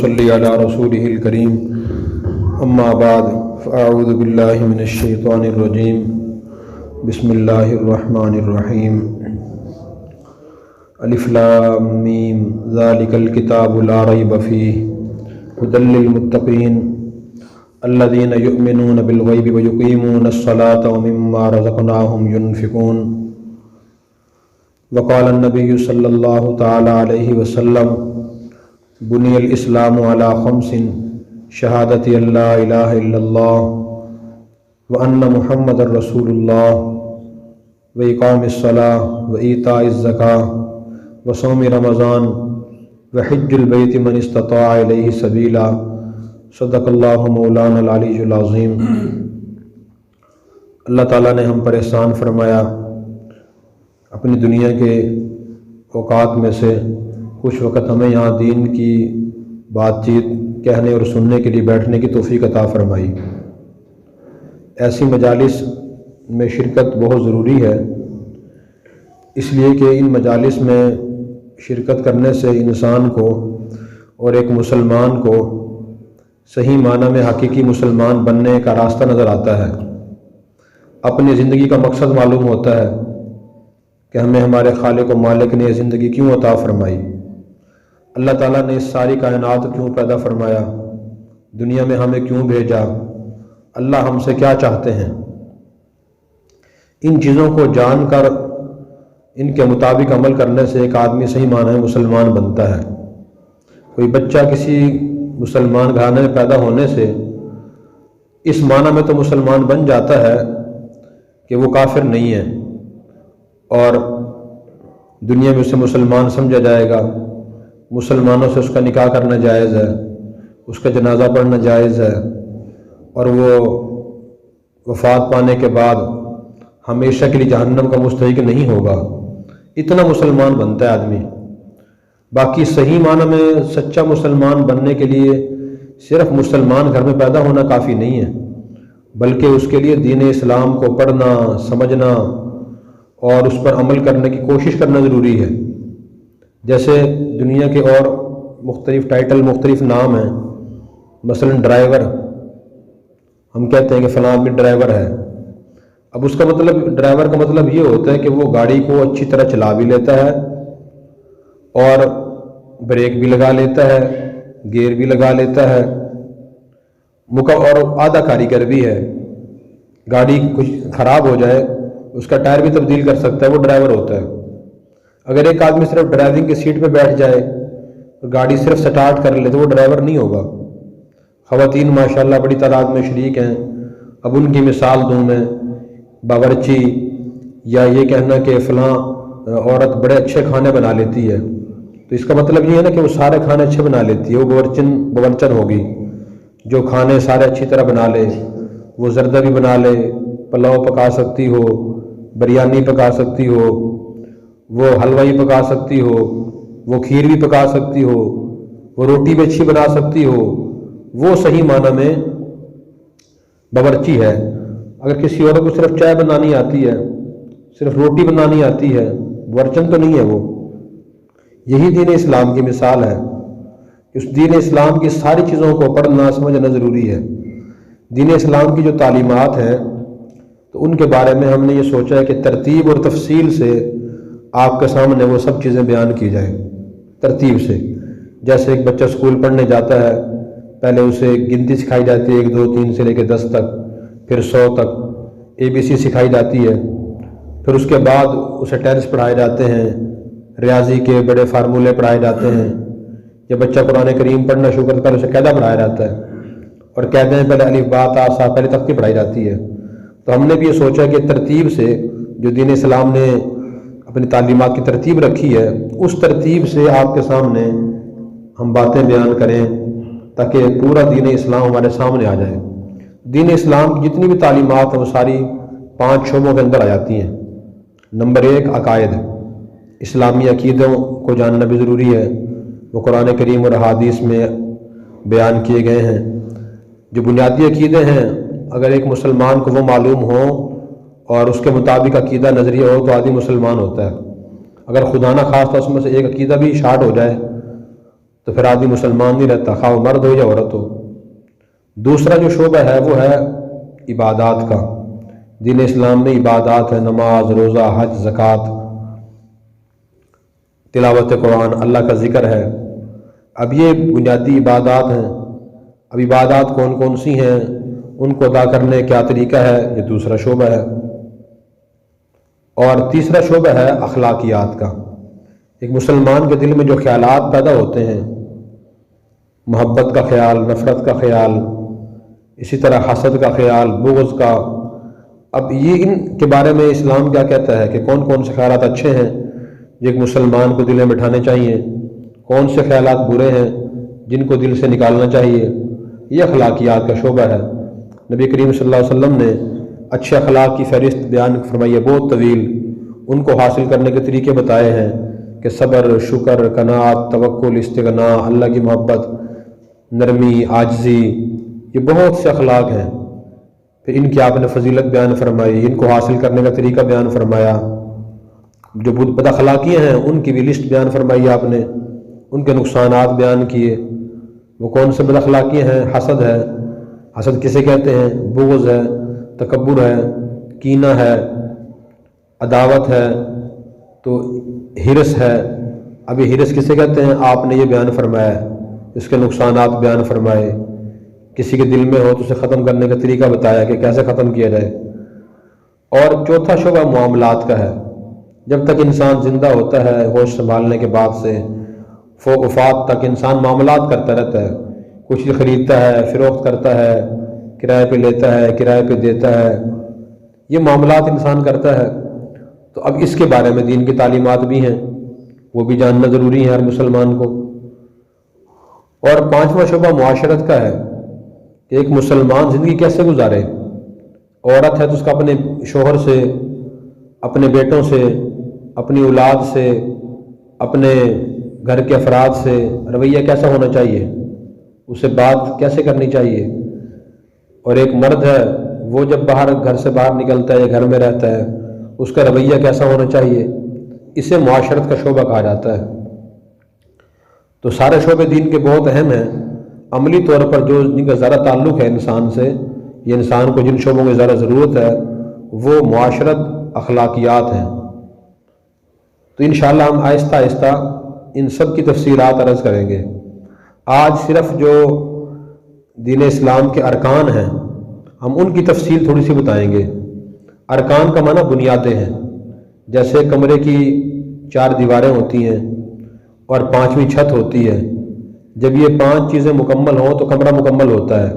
صلی علی رسولہ الکریم اما بعد فاعوذ باللہ من الشیطان الرجیم بسم اللہ الرحمن الرحیم الف لام میم ذالک الکتاب لا ریب فیہ ھدی للمتقین الذین یؤمنون بالغیب ویقیمون الصلاة ومما رزقناہم ینفقون وقال النبی صلی اللہ تعالی علیہ وسلم بنی الاسلام علی خمس شہادت ان لا الہ الا اللہ وان محمد رسول اللہ واقام الصلاة وایتاء الزکاة وصوم رمضان وحج البیت من استطاع الیہ سبیلا صدق اللہ مولانا العلی العظیم۔ اللہ تعالیٰ نے ہم پر احسان فرمایا، اپنی دنیا کے اوقات میں سے کچھ وقت ہمیں یہاں دین کی بات چیت کہنے اور سننے کے لیے بیٹھنے کی توفیق عطا فرمائی۔ ایسی مجالس میں شرکت بہت ضروری ہے، اس لیے کہ ان مجالس میں شرکت کرنے سے انسان کو اور ایک مسلمان کو صحیح معنی میں حقیقی مسلمان بننے کا راستہ نظر آتا ہے، اپنی زندگی کا مقصد معلوم ہوتا ہے کہ ہمیں ہمارے خالق و مالک نے یہ زندگی کیوں عطا فرمائی، اللہ تعالیٰ نے اس ساری کائنات کیوں پیدا فرمایا، دنیا میں ہمیں کیوں بھیجا، اللہ ہم سے کیا چاہتے ہیں۔ ان چیزوں کو جان کر ان کے مطابق عمل کرنے سے ایک آدمی صحیح معنی میں مسلمان بنتا ہے۔ کوئی بچہ کسی مسلمان گھرانے میں پیدا ہونے سے اس معنی میں تو مسلمان بن جاتا ہے کہ وہ کافر نہیں ہے اور دنیا میں اسے مسلمان سمجھا جائے گا، مسلمانوں سے اس کا نکاح کرنا جائز ہے، اس کا جنازہ پڑھنا جائز ہے، اور وہ وفات پانے کے بعد ہمیشہ کے لیے جہنم کا مستحق نہیں ہوگا۔ اتنا مسلمان بنتا ہے آدمی۔ باقی صحیح معنی میں سچا مسلمان بننے کے لیے صرف مسلمان گھر میں پیدا ہونا کافی نہیں ہے، بلکہ اس کے لیے دین اسلام کو پڑھنا، سمجھنا اور اس پر عمل کرنے کی کوشش کرنا ضروری ہے۔ جیسے دنیا کے اور مختلف ٹائٹل، مختلف نام ہیں، مثلا ڈرائیور، ہم کہتے ہیں کہ فلاں آدمی ڈرائیور ہے۔ اب اس کا مطلب، ڈرائیور کا مطلب یہ ہوتا ہے کہ وہ گاڑی کو اچھی طرح چلا بھی لیتا ہے اور بریک بھی لگا لیتا ہے، گیئر بھی لگا لیتا ہے، اور آدھا کاریگر بھی ہے۔ گاڑی کچھ خراب ہو جائے اس کا ٹائر بھی تبدیل کر سکتا ہے، وہ ڈرائیور ہوتا ہے۔ اگر ایک آدمی صرف ڈرائیونگ کی سیٹ پہ بیٹھ جائے اور گاڑی صرف سٹارٹ کر لے تو وہ ڈرائیور نہیں ہوگا۔ خواتین ماشاءاللہ بڑی تعداد میں شریک ہیں، اب ان کی مثال دوں میں، باورچی، یا یہ کہنا کہ فلاں عورت بڑے اچھے کھانے بنا لیتی ہے، تو اس کا مطلب یہ ہے نا کہ وہ سارے کھانے اچھے بنا لیتی ہے، وہ باورچن ہوگی جو کھانے سارے اچھی طرح بنا لے۔ وہ زردہ بھی بنا لے، پلاؤ پکا سکتی ہو، بریانی پکا سکتی ہو، وہ حلوائی پکا سکتی ہو، وہ کھیر بھی پکا سکتی ہو، وہ روٹی بھی اچھی بنا سکتی ہو، وہ صحیح معنی میں باورچی ہے۔ اگر کسی اور کو صرف چائے بنانی آتی ہے، صرف روٹی بنانی آتی ہے، باورچن تو نہیں ہے وہ۔ یہی دین اسلام کی مثال ہے۔ اس دین اسلام کی ساری چیزوں کو پڑھنا سمجھنا ضروری ہے۔ دین اسلام کی جو تعلیمات ہیں تو ان کے بارے میں ہم نے یہ سوچا ہے کہ ترتیب اور تفصیل سے آپ کے سامنے وہ سب چیزیں بیان کی جائیں، ترتیب سے۔ جیسے ایک بچہ اسکول پڑھنے جاتا ہے، پہلے اسے گنتی سکھائی جاتی ہے 1 2 3 سے لے کے 10 تک، پھر 100 تک ABC سکھائی جاتی ہے، پھر اس کے بعد اسے ٹینس پڑھائے جاتے ہیں، ریاضی کے بڑے فارمولے پڑھائے جاتے ہیں۔ جب بچہ قرآن کریم پڑھنا شروع کرتا ہے اسے قاعدہ پڑھایا جاتا ہے، اور قاعدے میں پہلے الف با تا سا پہلے تختی پڑھائی جاتی ہے۔ تو ہم نے بھی یہ سوچا کہ ترتیب سے جو دین اسلام نے اپنی تعلیمات کی ترتیب رکھی ہے، اس ترتیب سے آپ کے سامنے ہم باتیں بیان کریں تاکہ پورا دین اسلام ہمارے سامنے آ جائے۔ دین اسلام کی جتنی بھی تعلیمات ہیں وہ ساری 5 شعبوں کے اندر آ جاتی ہیں۔ نمبر 1 عقائد، اسلامی عقیدوں کو جاننا بھی ضروری ہے، وہ قرآن کریم اور احادیث میں بیان کیے گئے ہیں۔ جو بنیادی عقیدے ہیں اگر ایک مسلمان کو وہ معلوم ہو اور اس کے مطابق عقیدہ نظریہ ہو تو آدمی مسلمان ہوتا ہے۔ اگر خدا نہ خواستہ اس میں سے ایک عقیدہ بھی شارٹ ہو جائے تو پھر آدمی مسلمان نہیں رہتا، خواہ وہ مرد ہو یا عورت ہو۔ دوسرا جو شعبہ ہے وہ ہے عبادات کا۔ دین اسلام میں عبادات ہے، نماز، روزہ، حج، زکوٰۃ، تلاوت قرآن، اللہ کا ذکر ہے۔ اب یہ بنیادی عبادات ہیں۔ اب عبادات کون کون سی ہیں، ان کو ادا کرنے کیا طریقہ ہے، یہ دوسرا شعبہ ہے۔ اور تیسرا شعبہ ہے اخلاقیات کا۔ ایک مسلمان کے دل میں جو خیالات پیدا ہوتے ہیں، محبت کا خیال، نفرت کا خیال، اسی طرح حسد کا خیال، بغض کا، اب یہ ان کے بارے میں اسلام کیا کہتا ہے کہ کون کون سے خیالات اچھے ہیں جو ایک مسلمان کو دل میں بٹھانے چاہیے، کون سے خیالات برے ہیں جن کو دل سے نکالنا چاہیے۔ یہ اخلاقیات کا شعبہ ہے۔ نبی کریم صلی اللہ علیہ وسلم نے اچھے اخلاق کی فہرست بیان فرمائی ہے، بہت طویل۔ ان کو حاصل کرنے کے طریقے بتائے ہیں کہ صبر، شکر، قناعت، توکل، استغنا، اللہ کی محبت، نرمی، عاجزی، یہ بہت سے اخلاق ہیں۔ پھر ان کی آپ نے فضیلت بیان فرمائی، ان کو حاصل کرنے کا طریقہ بیان فرمایا۔ جو بد اخلاقیاں ہیں ان کی بھی لسٹ بیان فرمائی آپ نے، ان کے نقصانات بیان کیے۔ وہ کون سے بد اخلاقیاں ہیں؟ حسد ہے، حسد کسے کہتے ہیں؟ بغض ہے، تکبر ہے، کینہ ہے، عداوت ہے، تو ہرس ہے۔ اب یہ ہرس کسے کہتے ہیں؟ آپ نے یہ بیان فرمایا، اس کے نقصانات بیان فرمائے۔ کسی کے دل میں ہو تو اسے ختم کرنے کا طریقہ بتایا کہ کیسے ختم کیا جائے۔ اور چوتھا شعبہ معاملات کا ہے۔ جب تک انسان زندہ ہوتا ہے، ہوش سنبھالنے کے بعد سے فوق وفات تک انسان معاملات کرتا رہتا ہے، کچھ چیز خریدتا ہے، فروخت کرتا ہے، کرائے پہ لیتا ہے، کرائے پہ دیتا ہے، یہ معاملات انسان کرتا ہے۔ تو اب اس کے بارے میں دین کی تعلیمات بھی ہیں، وہ بھی جاننا ضروری ہے ہر مسلمان کو۔ اور پانچواں شعبہ معاشرت کا ہے کہ ایک مسلمان زندگی کیسے گزارے۔ عورت ہے تو اس کا اپنے شوہر سے، اپنے بیٹوں سے، اپنی اولاد سے، اپنے گھر کے افراد سے رویہ کیسا ہونا چاہیے، اسے بات کیسے کرنی چاہیے۔ اور ایک مرد ہے، وہ جب گھر سے باہر نکلتا ہے یا گھر میں رہتا ہے، اس کا رویہ کیسا ہونا چاہیے، اسے معاشرت کا شعبہ کہا جاتا ہے۔ تو سارے شعبے دین کے بہت اہم ہیں۔ عملی طور پر جو جن کا زیادہ تعلق ہے انسان سے، یہ انسان کو جن شعبوں کی زیادہ ضرورت ہے وہ معاشرت، اخلاقیات ہیں۔ تو انشاءاللہ ہم آہستہ آہستہ ان سب کی تفصیلات عرض کریں گے۔ آج صرف جو دین اسلام کے ارکان ہیں ہم ان کی تفصیل تھوڑی سی بتائیں گے۔ ارکان کا معنی بنیادیں ہیں، جیسے کمرے کی 4 دیواریں ہوتی ہیں اور 5ویں چھت ہوتی ہے۔ جب یہ 5 چیزیں مکمل ہوں تو کمرہ مکمل ہوتا ہے۔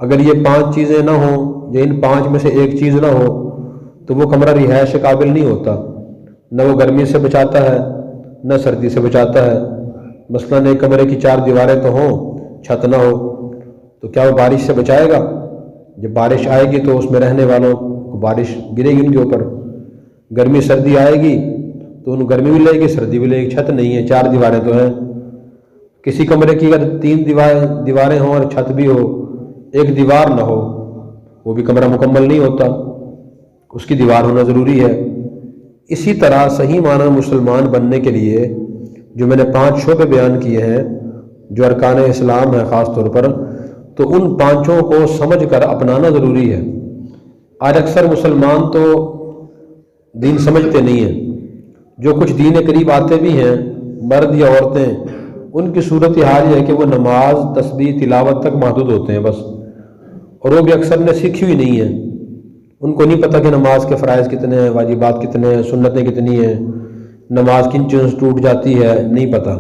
اگر یہ 5 چیزیں نہ ہوں یا ان 5 میں سے ایک چیز نہ ہو تو وہ کمرہ رہائش کے قابل نہیں ہوتا، نہ وہ گرمی سے بچاتا ہے نہ سردی سے بچاتا ہے۔ مثلاً ایک کمرے کی 4 دیواریں تو ہوں، چھت نہ ہو، تو کیا وہ بارش سے بچائے گا؟ جب بارش آئے گی تو اس میں رہنے والوں کو بارش گرے گی ان کے اوپر۔ گرمی سردی آئے گی تو ان گرمی بھی لگے گی، سردی بھی لگے گی۔ چھت نہیں ہے، 4 دیواریں تو ہیں۔ کسی کمرے کی اگر 3 دیواریں ہوں اور چھت بھی ہو، ایک دیوار نہ ہو، وہ بھی کمرہ مکمل نہیں ہوتا، اس کی دیوار ہونا ضروری ہے۔ اسی طرح صحیح معنی مسلمان بننے کے لیے جو میں نے 5 شعبے بیان کیے ہیں جو ارکان اسلام ہیں خاص طور پر، تو ان 5 کو سمجھ کر اپنانا ضروری ہے۔ آج اکثر مسلمان تو دین سمجھتے نہیں ہیں۔ جو کچھ دین قریب آتے بھی ہیں، مرد یا عورتیں، ان کی صورت حال یہ ہے کہ وہ نماز، تسبیح، تلاوت تک محدود ہوتے ہیں بس، اور وہ بھی اکثر نے سیکھی ہوئی نہیں ہے۔ ان کو نہیں پتہ کہ نماز کے فرائض کتنے ہیں، واجبات کتنے ہیں، سنتیں کتنی ہیں، نماز کن چیزوں سے ٹوٹ جاتی ہے، نہیں پتہ۔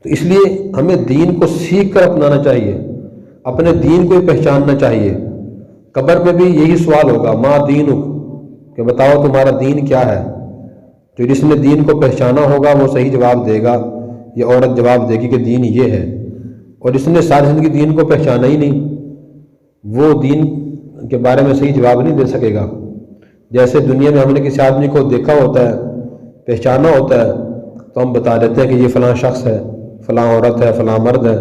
تو اس لیے ہمیں دین کو سیکھ کر اپنانا چاہیے، اپنے دین کو ہی پہچاننا چاہیے۔ قبر میں بھی یہی سوال ہوگا، ما دینک، کہ بتاؤ تمہارا دین کیا ہے۔ تو جس نے دین کو پہچانا ہوگا وہ صحیح جواب دے گا، یہ عورت جواب دے گی کہ دین یہ ہے۔ اور جس نے ساری زندگی دین کو پہچانا ہی نہیں، وہ دین کے بارے میں صحیح جواب نہیں دے سکے گا۔ جیسے دنیا میں ہم نے کسی آدمی کو دیکھا ہوتا ہے، پہچانا ہوتا ہے، تو ہم بتا دیتے ہیں کہ یہ فلاں شخص ہے، فلاں عورت ہے، فلاں مرد ہے۔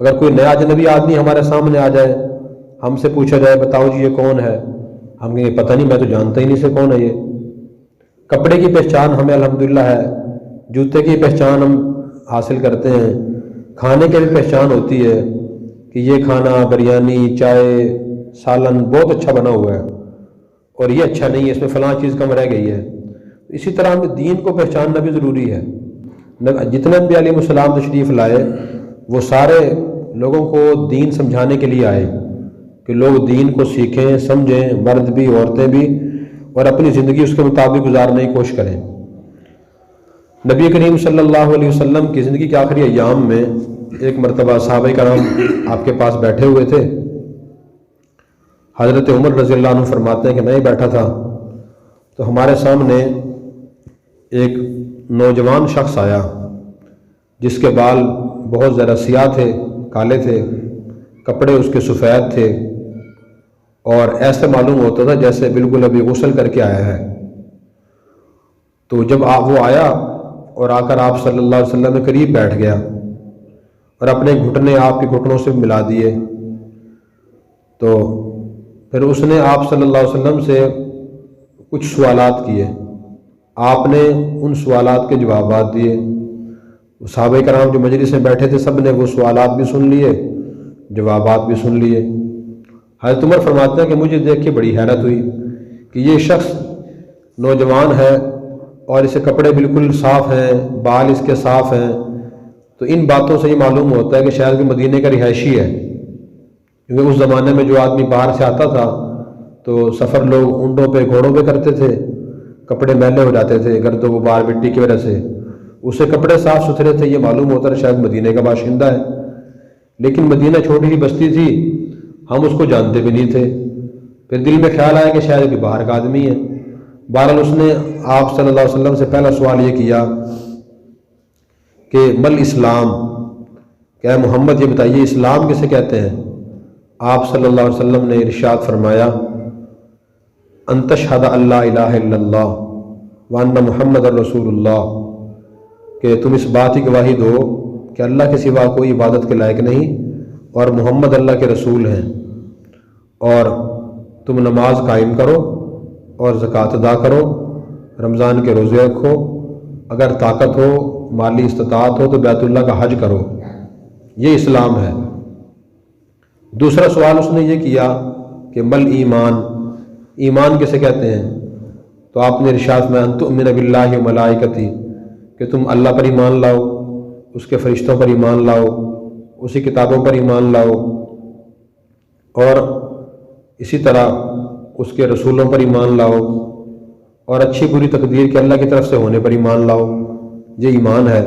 اگر کوئی نیا اجنبی آدمی ہمارے سامنے آ جائے، ہم سے پوچھا جائے بتاؤ جی یہ کون ہے، ہم کہیں پتہ نہیں، میں تو جانتا ہی نہیں سے کون ہے یہ۔ کپڑے کی پہچان ہمیں الحمدللہ ہے، جوتے کی پہچان ہم حاصل کرتے ہیں، کھانے کی بھی پہچان ہوتی ہے کہ یہ کھانا بریانی، چائے، سالن بہت اچھا بنا ہوا ہے اور یہ اچھا نہیں ہے، اس میں فلاں چیز کم رہ گئی ہے۔ اسی طرح ہمیں دین کو پہچاننا بھی ضروری ہے۔ جتنے انبیاء علیہ السلام تشریف لائے وہ سارے لوگوں کو دین سمجھانے کے لیے آئے کہ لوگ دین کو سیکھیں، سمجھیں، مرد بھی عورتیں بھی، اور اپنی زندگی اس کے مطابق گزارنے کی کوشش کریں۔ نبی کریم صلی اللہ علیہ وسلم کی زندگی کے آخری ایام میں ایک مرتبہ صحابہ کرام آپ کے پاس بیٹھے ہوئے تھے۔ حضرت عمر رضی اللہ عنہ فرماتے ہیں کہ میں ہی بیٹھا تھا تو ہمارے سامنے ایک نوجوان شخص آیا جس کے بال بہت زیادہ سیاہ تھے، کالے تھے، کپڑے اس کے سفید تھے اور ایسے معلوم ہوتا تھا جیسے بالکل ابھی غسل کر کے آیا ہے۔ تو جب وہ آیا اور آ کر آپ صلی اللہ علیہ وسلم کے قریب بیٹھ گیا اور اپنے گھٹنے آپ کے گھٹنوں سے ملا دیے، تو پھر اس نے آپ صلی اللہ علیہ وسلم سے کچھ سوالات کیے، آپ نے ان سوالات کے جوابات دیے۔ صحابہ کرام جو مجلس میں بیٹھے تھے سب نے وہ سوالات بھی سن لیے، جوابات بھی سن لیے۔ حضرت عمر فرماتے ہیں کہ مجھے دیکھ کے بڑی حیرت ہوئی کہ یہ شخص نوجوان ہے اور اسے کپڑے بالکل صاف ہیں، بال اس کے صاف ہیں، تو ان باتوں سے یہ معلوم ہوتا ہے کہ شاید کہ مدینے کا رہائشی ہے، کیونکہ اس زمانے میں جو آدمی باہر سے آتا تھا تو سفر لوگ اونٹوں پہ، گھوڑوں پہ کرتے تھے، کپڑے میلے ہو جاتے تھے گرد و غبار مٹی کی وجہ سے، اسے کپڑے صاف ستھرے تھے، یہ معلوم ہوتا ہے شاید مدینے کا باشندہ ہے۔ لیکن مدینہ چھوٹی سی بستی تھی، ہم اس کو جانتے بھی نہیں تھے۔ پھر دل میں خیال آیا کہ شاید کہ باہر کا آدمی ہے۔ بہرحال اس نے آپ صلی اللہ علیہ وسلم سے پہلا سوال یہ کیا کہ مل اسلام، کہ اے محمد یہ بتائیے اسلام کسے کہتے ہیں؟ آپ صلی اللہ علیہ وسلم نے ارشاد فرمایا ان تشہد اللہ الہ الا اللہ وان محمد رسول اللہ، کہ تم اس بات کی گواہی دو کہ اللہ کے سوا کوئی عبادت کے لائق نہیں اور محمد اللہ کے رسول ہیں، اور تم نماز قائم کرو اور زکوٰۃ ادا کرو، رمضان کے روزے رکھو، اگر طاقت ہو، مالی استطاعت ہو تو بیت اللہ کا حج کرو۔ یہ اسلام ہے۔ دوسرا سوال اس نے یہ کیا کہ مل ایمان، ایمان کسے کہتے ہیں؟ تو آپ نے ارشاد میں ان تؤمن باللہ و ملائکتی، کہ تم اللہ پر ایمان لاؤ، اس کے فرشتوں پر ایمان لاؤ، اسی کتابوں پر ایمان لاؤ، اور اسی طرح اس کے رسولوں پر ایمان لاؤ، اور اچھی بری تقدیر کے اللہ کی طرف سے ہونے پر ایمان لاؤ۔ یہ ایمان ہے۔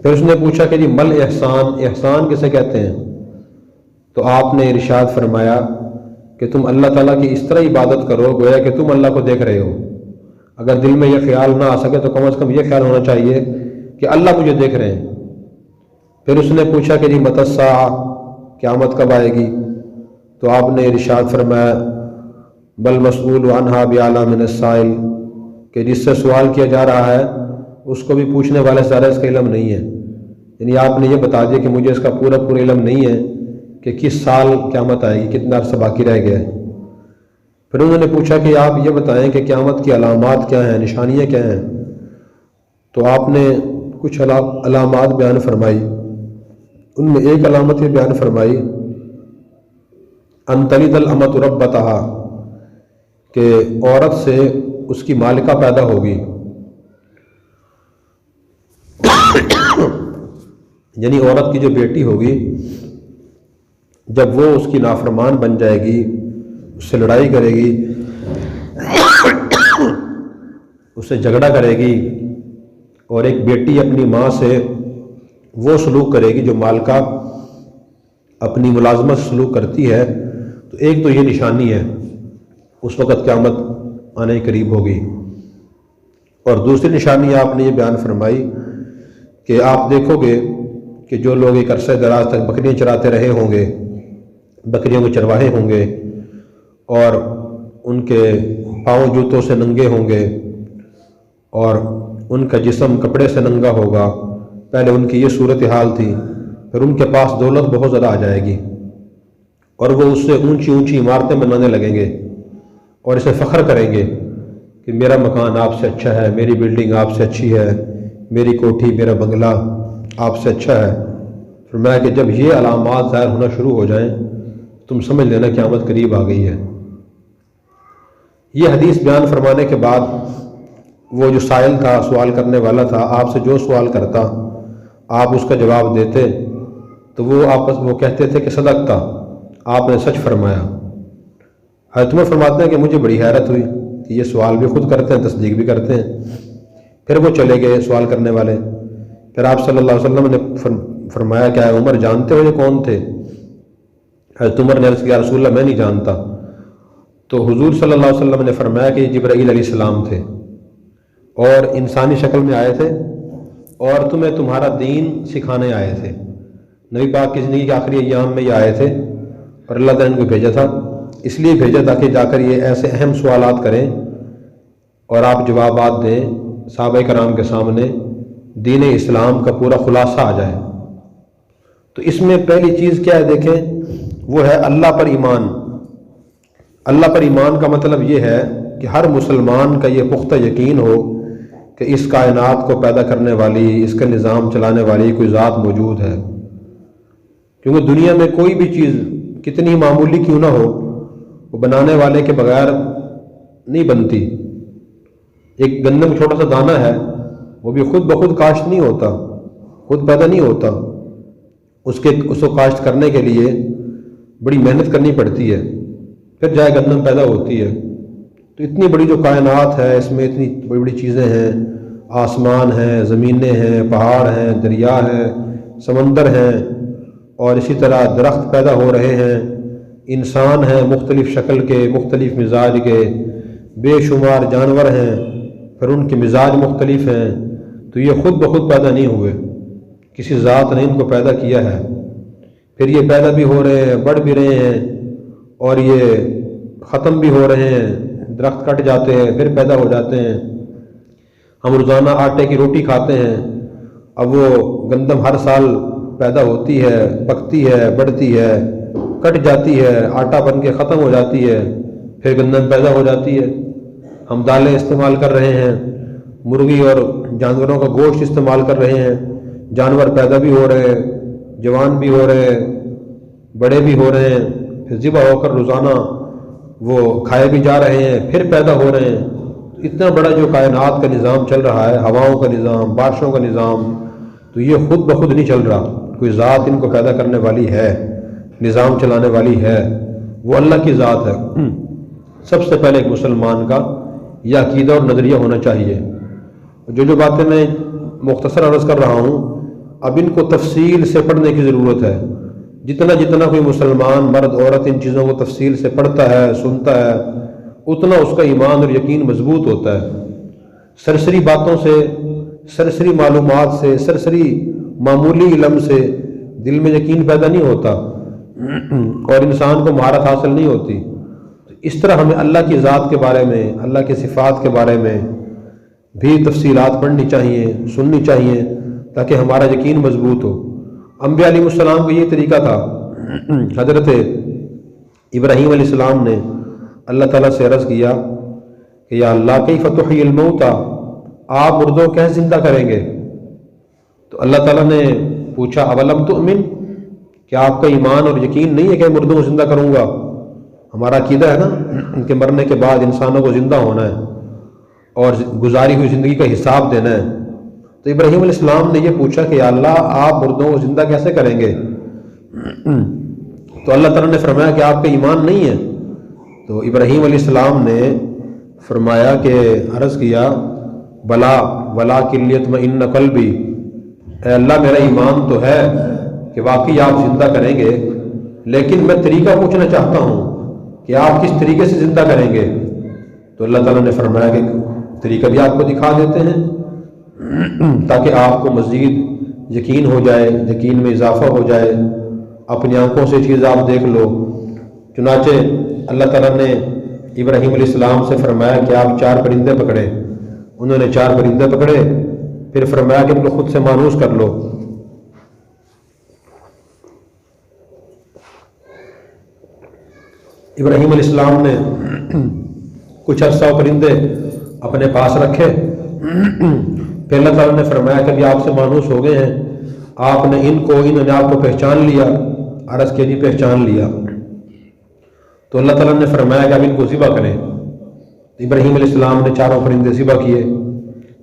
پھر اس نے پوچھا کہ جی مل احسان، احسان کسے کہتے ہیں؟ تو آپ نے ارشاد فرمایا کہ تم اللہ تعالیٰ کی اس طرح عبادت کرو گویا کہ تم اللہ کو دیکھ رہے ہو۔ اگر دل میں یہ خیال نہ آ سکے تو کم از کم یہ خیال ہونا چاہیے کہ اللہ مجھے دیکھ رہے ہیں۔ پھر اس نے پوچھا کہ جی متی الساعہ، قیامت کب آئے گی؟ تو آپ نے ارشاد فرمایا بل مسئول عنہا بأعلم من السائل، کہ جس سے سوال کیا جا رہا ہے اس کو بھی پوچھنے والے سے زیادہ اس کا علم نہیں ہے۔ یعنی آپ نے یہ بتا دیا کہ مجھے اس کا پورا علم نہیں ہے کہ کس سال قیامت آئے گی، کتنا عرصہ باقی رہ گیا ہے۔ پھر انہوں نے پوچھا کہ آپ یہ بتائیں کہ قیامت کی علامات کیا ہیں، نشانیاں کیا ہیں؟ تو آپ نے کچھ علامات بیان فرمائی۔ ان میں ایک علامت یہ بیان فرمائی ان تلد الامۃ ربتہا، کہ عورت سے اس کی مالکہ پیدا ہوگی، یعنی عورت کی جو بیٹی ہوگی جب وہ اس کی نافرمان بن جائے گی، اس سے لڑائی کرے گی، اس سے جھگڑا کرے گی، اور ایک بیٹی اپنی ماں سے وہ سلوک کرے گی جو مالکہ اپنی ملازمت سلوک کرتی ہے، تو ایک تو یہ نشانی ہے، اس وقت قیامت آنے قریب ہوگی۔ اور دوسری نشانی آپ نے یہ بیان فرمائی کہ آپ دیکھو گے کہ جو لوگ ایک عرصہ دراز تک بکریاں چراتے رہے ہوں گے، بکریوں کے چرواہے ہوں گے، اور ان کے پاؤں جوتوں سے ننگے ہوں گے اور ان کا جسم کپڑے سے ننگا ہوگا، پہلے ان کی یہ صورتحال تھی، پھر ان کے پاس دولت بہت زیادہ آ جائے گی اور وہ اس سے اونچی اونچی عمارتیں بنانے لگیں گے اور اسے فخر کریں گے کہ میرا مکان آپ سے اچھا ہے، میری بلڈنگ آپ سے اچھی ہے، میری کوٹھی میرا بنگلہ آپ سے اچھا ہے۔ فرمایا کہ جب یہ علامات ظاہر ہونا شروع ہو جائیں تم سمجھ لینا قیامت قریب آ گئی ہے۔ یہ حدیث بیان فرمانے کے بعد وہ جو سائل تھا، سوال کرنے والا تھا، آپ سے جو سوال کرتا آپ اس کا جواب دیتے تو وہ کہتے تھے کہ صدقتا، آپ نے سچ فرمایا۔ حضرت عمر فرماتے ہیں کہ مجھے بڑی حیرت ہوئی کہ یہ سوال بھی خود کرتے ہیں، تصدیق بھی کرتے ہیں۔ پھر وہ چلے گئے سوال کرنے والے۔ پھر آپ صلی اللہ علیہ وسلم نے فرمایا کہ عمر جانتے ہو یہ کون تھے؟ حضرت عمر نے عرض کیا رسول اللہ میں نہیں جانتا۔ تو حضور صلی اللہ علیہ وسلم نے فرمایا کہ یہ جبرائیل علیہ السلام تھے اور انسانی شکل میں آئے تھے اور تمہیں تمہارا دین سکھانے آئے تھے۔ نبی پاک کی زندگی کے آخری ایام میں یہ آئے تھے اور اللہ تعالیٰ نے ان کو بھیجا تھا، اس لیے بھیجا تاکہ جا کر یہ ایسے اہم سوالات کریں اور آپ جوابات دیں صحابہ کرام کے سامنے، دین اسلام کا پورا خلاصہ آ جائے۔ تو اس میں پہلی چیز کیا ہے دیکھیں، وہ ہے اللہ پر ایمان۔ اللہ پر ایمان کا مطلب یہ ہے کہ ہر مسلمان کا یہ پختہ یقین ہو کہ اس کائنات کو پیدا کرنے والی، اس کا نظام چلانے والی کوئی ذات موجود ہے، کیونکہ دنیا میں کوئی بھی چیز کتنی معمولی کیوں نہ ہو وہ بنانے والے کے بغیر نہیں بنتی۔ ایک گندم چھوٹا سا دانہ ہے، وہ بھی خود بخود کاشت نہیں ہوتا، خود پیدا نہیں ہوتا، اس کو کاشت کرنے کے لیے بڑی محنت کرنی پڑتی ہے، پھر جائے گندم پیدا ہوتی ہے۔ تو اتنی بڑی جو کائنات ہے اس میں اتنی بڑی بڑی چیزیں ہیں، آسمان ہیں، زمینیں ہیں، پہاڑ ہیں، دریا ہیں، سمندر ہیں، اور اسی طرح درخت پیدا ہو رہے ہیں، انسان ہیں مختلف شکل کے، مختلف مزاج کے، بے شمار جانور ہیں، پھر ان کے مزاج مختلف ہیں۔ تو یہ خود بخود پیدا نہیں ہوئے، کسی ذات نے ان کو پیدا کیا ہے۔ پھر یہ پیدا بھی ہو رہے ہیں، بڑھ بھی رہے ہیں، اور یہ ختم بھی ہو رہے ہیں، درخت کٹ جاتے ہیں پھر پیدا ہو جاتے ہیں۔ ہم روزانہ آٹے کی روٹی کھاتے ہیں، اب وہ گندم ہر سال پیدا ہوتی ہے، پکتی ہے، بڑھتی ہے، کٹ جاتی ہے، آٹا بن کے ختم ہو جاتی ہے، پھر گندم پیدا ہو جاتی ہے۔ ہم دالیں استعمال کر رہے ہیں، مرغی اور جانوروں کا گوشت استعمال کر رہے ہیں، جانور پیدا بھی ہو رہے ہیں، جوان بھی ہو رہے ہیں، بڑے بھی ہو رہے ہیں، پھر ذبح ہو کر روزانہ وہ کھائے بھی جا رہے ہیں، پھر پیدا ہو رہے ہیں۔ اتنا بڑا جو کائنات کا نظام چل رہا ہے، ہواؤں کا نظام، بارشوں کا نظام، تو یہ خود بخود نہیں چل رہا، کوئی ذات ان کو پیدا کرنے والی ہے، نظام چلانے والی ہے، وہ اللہ کی ذات ہے۔ سب سے پہلے ایک مسلمان کا یہ عقیدہ اور نظریہ ہونا چاہیے۔ جو باتیں میں مختصر عرض کر رہا ہوں، اب ان کو تفصیل سے پڑھنے کی ضرورت ہے۔ جتنا کوئی مسلمان مرد عورت ان چیزوں کو تفصیل سے پڑھتا ہے، سنتا ہے، اتنا اس کا ایمان اور یقین مضبوط ہوتا ہے۔ سرسری باتوں سے، سرسری معلومات سے، سرسری معمولی علم سے دل میں یقین پیدا نہیں ہوتا اور انسان کو مہارت حاصل نہیں ہوتی۔ اس طرح ہمیں اللہ کی ذات کے بارے میں، اللہ کے صفات کے بارے میں بھی تفصیلات پڑھنی چاہیے، سننی چاہیے، تاکہ ہمارا یقین مضبوط ہو۔ انبیاء علیہ السلام کا یہ طریقہ تھا۔ حضرت ابراہیم علیہ السلام نے اللہ تعالیٰ سے عرض کیا کہ یا اللہ کیف تحیی الموتیٰ، آپ مردوں کیسے زندہ کریں گے؟ تو اللہ تعالیٰ نے پوچھا اولم تؤمن، کیا آپ کا ایمان اور یقین نہیں ہے کہ مردوں کو زندہ کروں گا؟ ہمارا عقیدہ ہے نا کہ مرنے کے بعد انسانوں کو زندہ ہونا ہے اور گزاری ہوئی زندگی کا حساب دینا ہے۔ تو ابراہیم علیہ السلام نے یہ پوچھا کہ یا اللہ آپ مردوں کو زندہ کیسے کریں گے؟ تو اللہ تعالیٰ نے فرمایا کہ آپ کا ایمان نہیں ہے۔ تو ابراہیم علیہ السلام نے فرمایا کہ عرض کیا بلا ولکن لیطمئن قلبی، اے اللہ میرا ایمان تو ہے کہ واقعی آپ زندہ کریں گے، لیکن میں طریقہ پوچھنا چاہتا ہوں کہ آپ کس طریقے سے زندہ کریں گے؟ تو اللہ تعالیٰ نے فرمایا کہ طریقہ بھی آپ کو دکھا دیتے ہیں تاکہ آپ کو مزید یقین ہو جائے، یقین میں اضافہ ہو جائے، اپنی آنکھوں سے چیز آپ دیکھ لو۔ چنانچہ اللہ تعالیٰ نے ابراہیم علیہ السلام سے فرمایا کہ آپ 4 پرندے پکڑے۔ انہوں نے 4 پرندے پکڑے، پھر فرمایا کہ ان کو خود سے مانوس کر لو۔ ابراہیم علیہ السلام نے کچھ عرصہ پرندے اپنے پاس رکھے، پھر اللہ تعالیٰ نے فرمایا کہ ابھی آپ سے مانوس ہو گئے ہیں، انہوں نے آپ کو پہچان لیا، عرض کے جی پہچان لیا، تو اللہ تعالیٰ نے فرمایا کہ اب ان کو ذبح کریں۔ ابراہیم علیہ السلام نے چاروں پرندے ذبح کیے،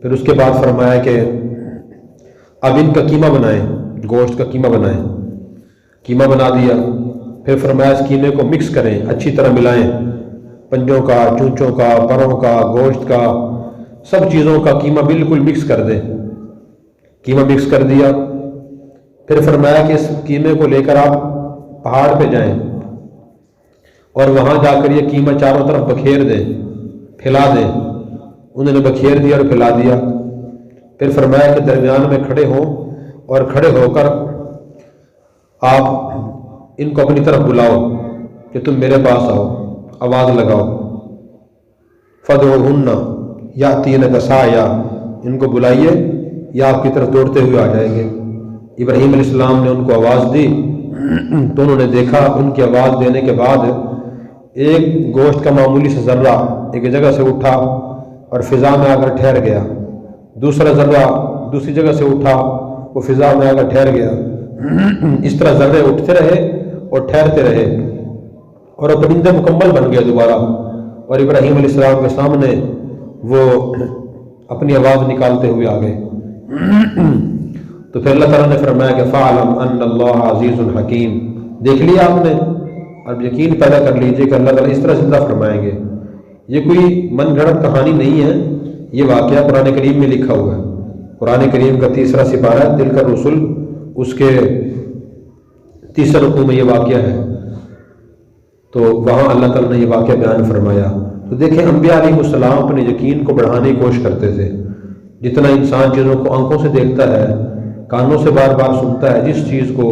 پھر اس کے بعد فرمایا کہ اب ان کا قیمہ بنائیں، گوشت کا قیمہ بنائیں، قیمہ بنا دیا۔ پھر فرمایا اس قیمے کو مکس کریں، اچھی طرح ملائیں، پنجوں کا، چونچوں کا، پروں کا، گوشت کا، سب چیزوں کا قیمہ بالکل مکس کر دیں۔ قیمہ مکس کر دیا، پھر فرمایا کہ اس قیمے کو لے کر آپ پہاڑ پہ جائیں اور وہاں جا کر یہ قیمہ چاروں طرف بکھیر دیں، پھیلا دیں۔ انہوں نے بکھیر دیا اور پھیلا دیا۔ پھر فرمایا کہ درمیان میں کھڑے ہوں اور کھڑے ہو کر آپ ان کو اپنی طرف بلاؤ کہ تم میرے پاس آؤ، آواز لگاؤ۔ فَادْعُوهُنَّ يَأْتِينَكَ سَعْيًا، ان کو بلائیے، یا آپ کی طرف دوڑتے ہوئے آ جائیں گے۔ ابراہیم علیہ السلام نے ان کو آواز دی تو انہوں نے دیکھا، ان کی آواز دینے کے بعد ایک گوشت کا معمولی سا ذرہ ایک جگہ سے اٹھا اور فضا میں آ کر ٹھہر گیا، دوسرا ذرہ دوسری جگہ سے اٹھا، وہ فضا میں آ کر ٹھہر گیا۔ اس طرح ذرے اٹھتے رہے اور ٹھہرتے رہے اور وہ پرندے مکمل بن گئے دوبارہ، اور ابراہیم علیہ السلام کے سامنے وہ اپنی آواز نکالتے ہوئے آ گئے۔ تو پھر اللہ تعالیٰ نے فرمایا کہ فَاعْلَمْ أَنَّ اللَّهَ عَزِيزٌ حَكِيمٌ، دیکھ لیا آپ نے، اب یقین پیدا کر لیجئے کہ اللہ تعالیٰ اس طرح زندہ فرمائیں گے۔ یہ کوئی من گھڑت کہانی نہیں ہے، یہ واقعہ قرآن کریم میں لکھا ہوا ہے۔ قرآن کریم کا 3 سپارہ تلک الرسل، اس کے 30 رکوع میں یہ واقعہ ہے، تو وہاں اللہ تعالیٰ نے یہ واقعہ بیان فرمایا۔ تو دیکھیں انبیاء علیہ السلام اپنے یقین کو بڑھانے کی کوشش کرتے تھے۔ جتنا انسان چیزوں کو آنکھوں سے دیکھتا ہے، کانوں سے بار بار سنتا ہے جس چیز کو،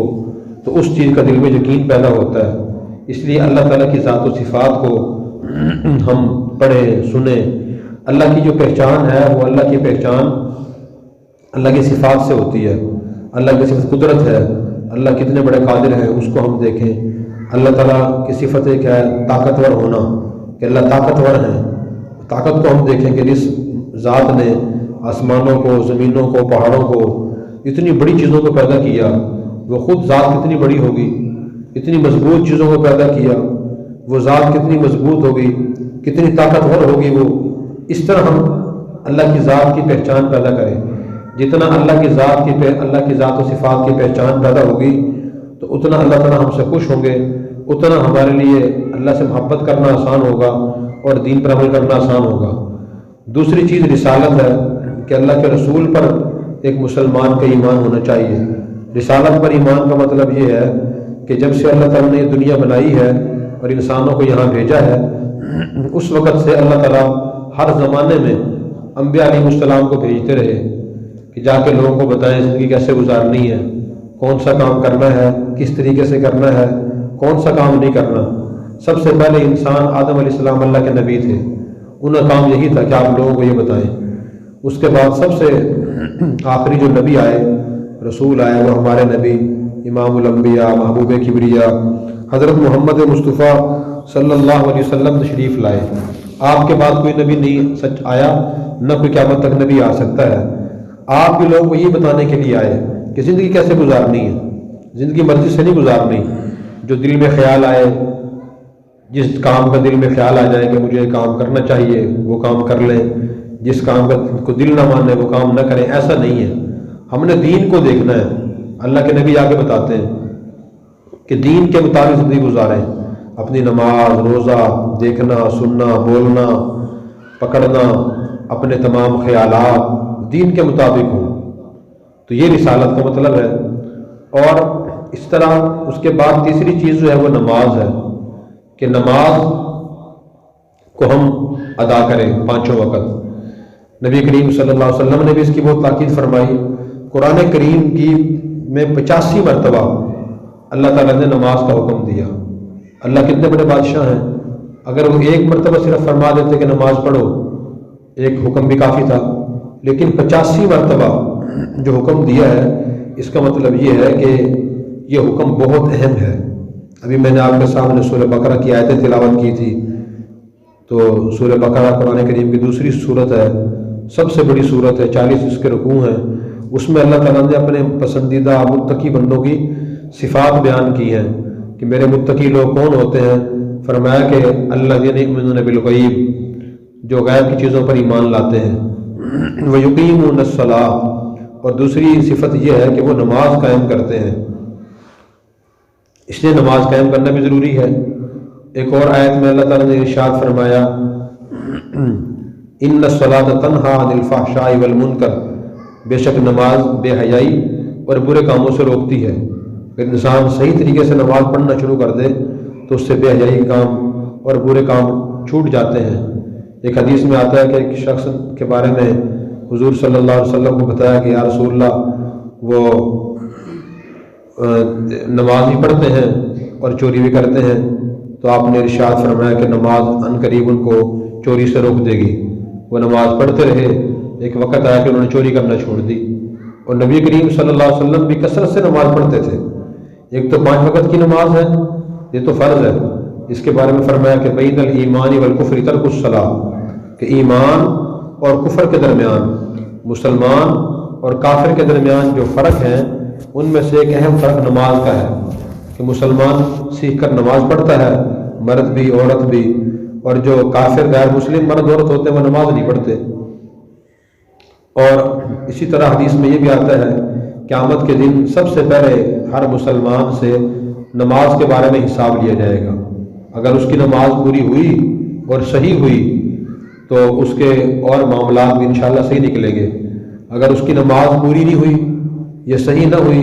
تو اس چیز کا دل میں یقین پیدا ہوتا ہے۔ اس لیے اللہ تعالیٰ کی ذات و صفات کو ہم پڑھیں، سنیں۔ اللہ کی جو پہچان ہے وہ اللہ کی پہچان اللہ کی صفات سے ہوتی ہے۔ اللہ کی صفت قدرت ہے، اللہ کتنے بڑے قادر ہیں اس کو ہم دیکھیں۔ اللہ تعالیٰ کی صفت ایک ہے طاقتور ہونا، کہ اللہ طاقتور ہیں، طاقت کو ہم دیکھیں کہ جس ذات نے آسمانوں کو، زمینوں کو، پہاڑوں کو، اتنی بڑی چیزوں کو پیدا کیا، وہ خود ذات کتنی بڑی ہوگی، اتنی مضبوط چیزوں کو پیدا کیا، وہ ذات کتنی مضبوط ہوگی، کتنی طاقتور ہوگی وہ۔ اس طرح ہم اللہ کی ذات کی پہچان پیدا کریں۔ جتنا اللہ کی ذات و صفات کی پہچان پیدا ہوگی تو اتنا اللہ تعالیٰ ہم سے خوش ہوں گے، اتنا ہمارے لیے اللہ سے محبت کرنا آسان ہوگا اور دین پر عمل کرنا آسان ہوگا۔ دوسری چیز رسالت ہے، کہ اللہ کے رسول پر ایک مسلمان کا ایمان ہونا چاہیے۔ رسالت پر ایمان کا مطلب یہ ہے کہ جب سے اللہ تعالیٰ نے یہ دنیا بنائی ہے اور انسانوں کو یہاں بھیجا ہے، اس وقت سے اللہ تعالیٰ ہر زمانے میں انبیاء علیہ السلام کو بھیجتے رہے کہ جا کے لوگوں کو بتائیں زندگی کیسے گزارنی ہے، کون سا کام کرنا ہے، کس طریقے سے کرنا ہے، کون سا کام نہیں کرنا۔ سب سے پہلے انسان آدم علیہ السلام اللہ کے نبی تھے، ان کا کام یہی تھا کہ آپ لوگوں کو یہ بتائیں۔ اس کے بعد سب سے آخری جو نبی آئے، رسول آئے، وہ ہمارے نبی امام الانبیاء، محبوب کبریا حضرت محمد مصطفیٰ صلی اللہ علیہ وسلم تشریف لائے۔ آپ کے بعد کوئی نبی نہیں سچ آیا، نہ کوئی قیامت تک نبی آ سکتا ہے۔ آپ بھی لوگوں کو یہ بتانے کے لیے آئے کہ زندگی کیسے گزارنی ہے، زندگی مرضی سے نہیں گزارنی۔ جو دل میں خیال آئے، جس کام کا دل میں خیال آ جائے کہ مجھے یہ کام کرنا چاہیے، وہ کام کر لیں، جس کام کا کو دل نہ مانے وہ کام نہ کریں، ایسا نہیں ہے۔ ہم نے دین کو دیکھنا ہے۔ اللہ کے نبی آگے بتاتے ہیں کہ دین کے مطابق زندگی گزاریں، اپنی نماز، روزہ، دیکھنا، سننا، بولنا، پکڑنا، اپنے تمام خیالات دین کے مطابق ہوں۔ تو یہ رسالت کا مطلب ہے۔ اور اس طرح اس کے بعد تیسری چیز جو ہے وہ نماز ہے، کہ نماز کو ہم ادا کریں 5 وقت۔ نبی کریم صلی اللہ علیہ وسلم نے بھی اس کی بہت تاکید فرمائی۔ قرآن کریم کی میں 85 مرتبہ اللہ تعالیٰ نے نماز کا حکم دیا۔ اللہ کتنے بڑے بادشاہ ہیں، اگر وہ ایک مرتبہ صرف فرما دیتے کہ نماز پڑھو، ایک حکم بھی کافی تھا، لیکن 85 مرتبہ جو حکم دیا ہے، اس کا مطلب یہ ہے کہ یہ حکم بہت اہم ہے۔ ابھی میں نے آپ کے سامنے سورہ بقرہ کی آیتیں تلاوت کی تھی، تو سورہ بقرہ قرآن کریم کی دوسری سورت ہے، سب سے بڑی صورت ہے، 40 اس کے رکوع ہیں، اس میں اللہ تعالیٰ نے اپنے پسندیدہ متقی بندوں کی صفات بیان کی ہیں کہ میرے متقی لوگ کون ہوتے ہیں۔ فرمایا کہ الذین یؤمنون بالغیب، جو غیب کی چیزوں پر ایمان لاتے ہیں، ویقیمون الصلاۃ، اور دوسری صفت یہ ہے کہ وہ نماز قائم کرتے ہیں، اس لیے نماز قائم کرنا بھی ضروری ہے۔ ایک اور آیت میں اللہ تعالیٰ نے ارشاد فرمایا ان الصلاۃ تنہی عن الفحشاء والمنکر، بے شک نماز بے حیائی اور برے کاموں سے روکتی ہے۔ اگر انسان صحیح طریقے سے نماز پڑھنا شروع کر دے تو اس سے بے حیائی کے کام اور برے کام چھوٹ جاتے ہیں۔ ایک حدیث میں آتا ہے کہ ایک شخص کے بارے میں حضور صلی اللہ علیہ وسلم کو بتایا کہ یا رسول اللہ، وہ نماز بھی پڑھتے ہیں اور چوری بھی کرتے ہیں، تو آپ نے ارشاد فرمایا کہ نماز عن قریب ان کو چوری سے روک دے گی۔ وہ نماز پڑھتے رہے، ایک وقت آیا کہ انہوں نے چوری کرنا چھوڑ دی۔ اور نبی کریم صلی اللہ علیہ وسلم بھی کثرت سے نماز پڑھتے تھے۔ ایک تو 5 وقت کی نماز ہے، یہ تو فرض ہے، اس کے بارے میں فرمایا کہ بین الایمان والکفر ترک الصلاۃ، کہ ایمان اور کفر کے درمیان، مسلمان اور کافر کے درمیان جو فرق ہیں ان میں سے ایک اہم فرق نماز کا ہے کہ مسلمان سیکھ کر نماز پڑھتا ہے، مرد بھی عورت بھی، اور جو کافر غیر مسلم مرد عورت ہوتے ہیں وہ نماز نہیں پڑھتے۔ اور اسی طرح حدیث میں یہ بھی آتا ہے قیامت کے دن سب سے پہلے ہر مسلمان سے نماز کے بارے میں حساب لیا جائے گا۔ اگر اس کی نماز پوری ہوئی اور صحیح ہوئی تو اس کے اور معاملات بھی انشاءاللہ صحیح نکلیں گے۔ اگر اس کی نماز پوری نہیں ہوئی یا صحیح نہ ہوئی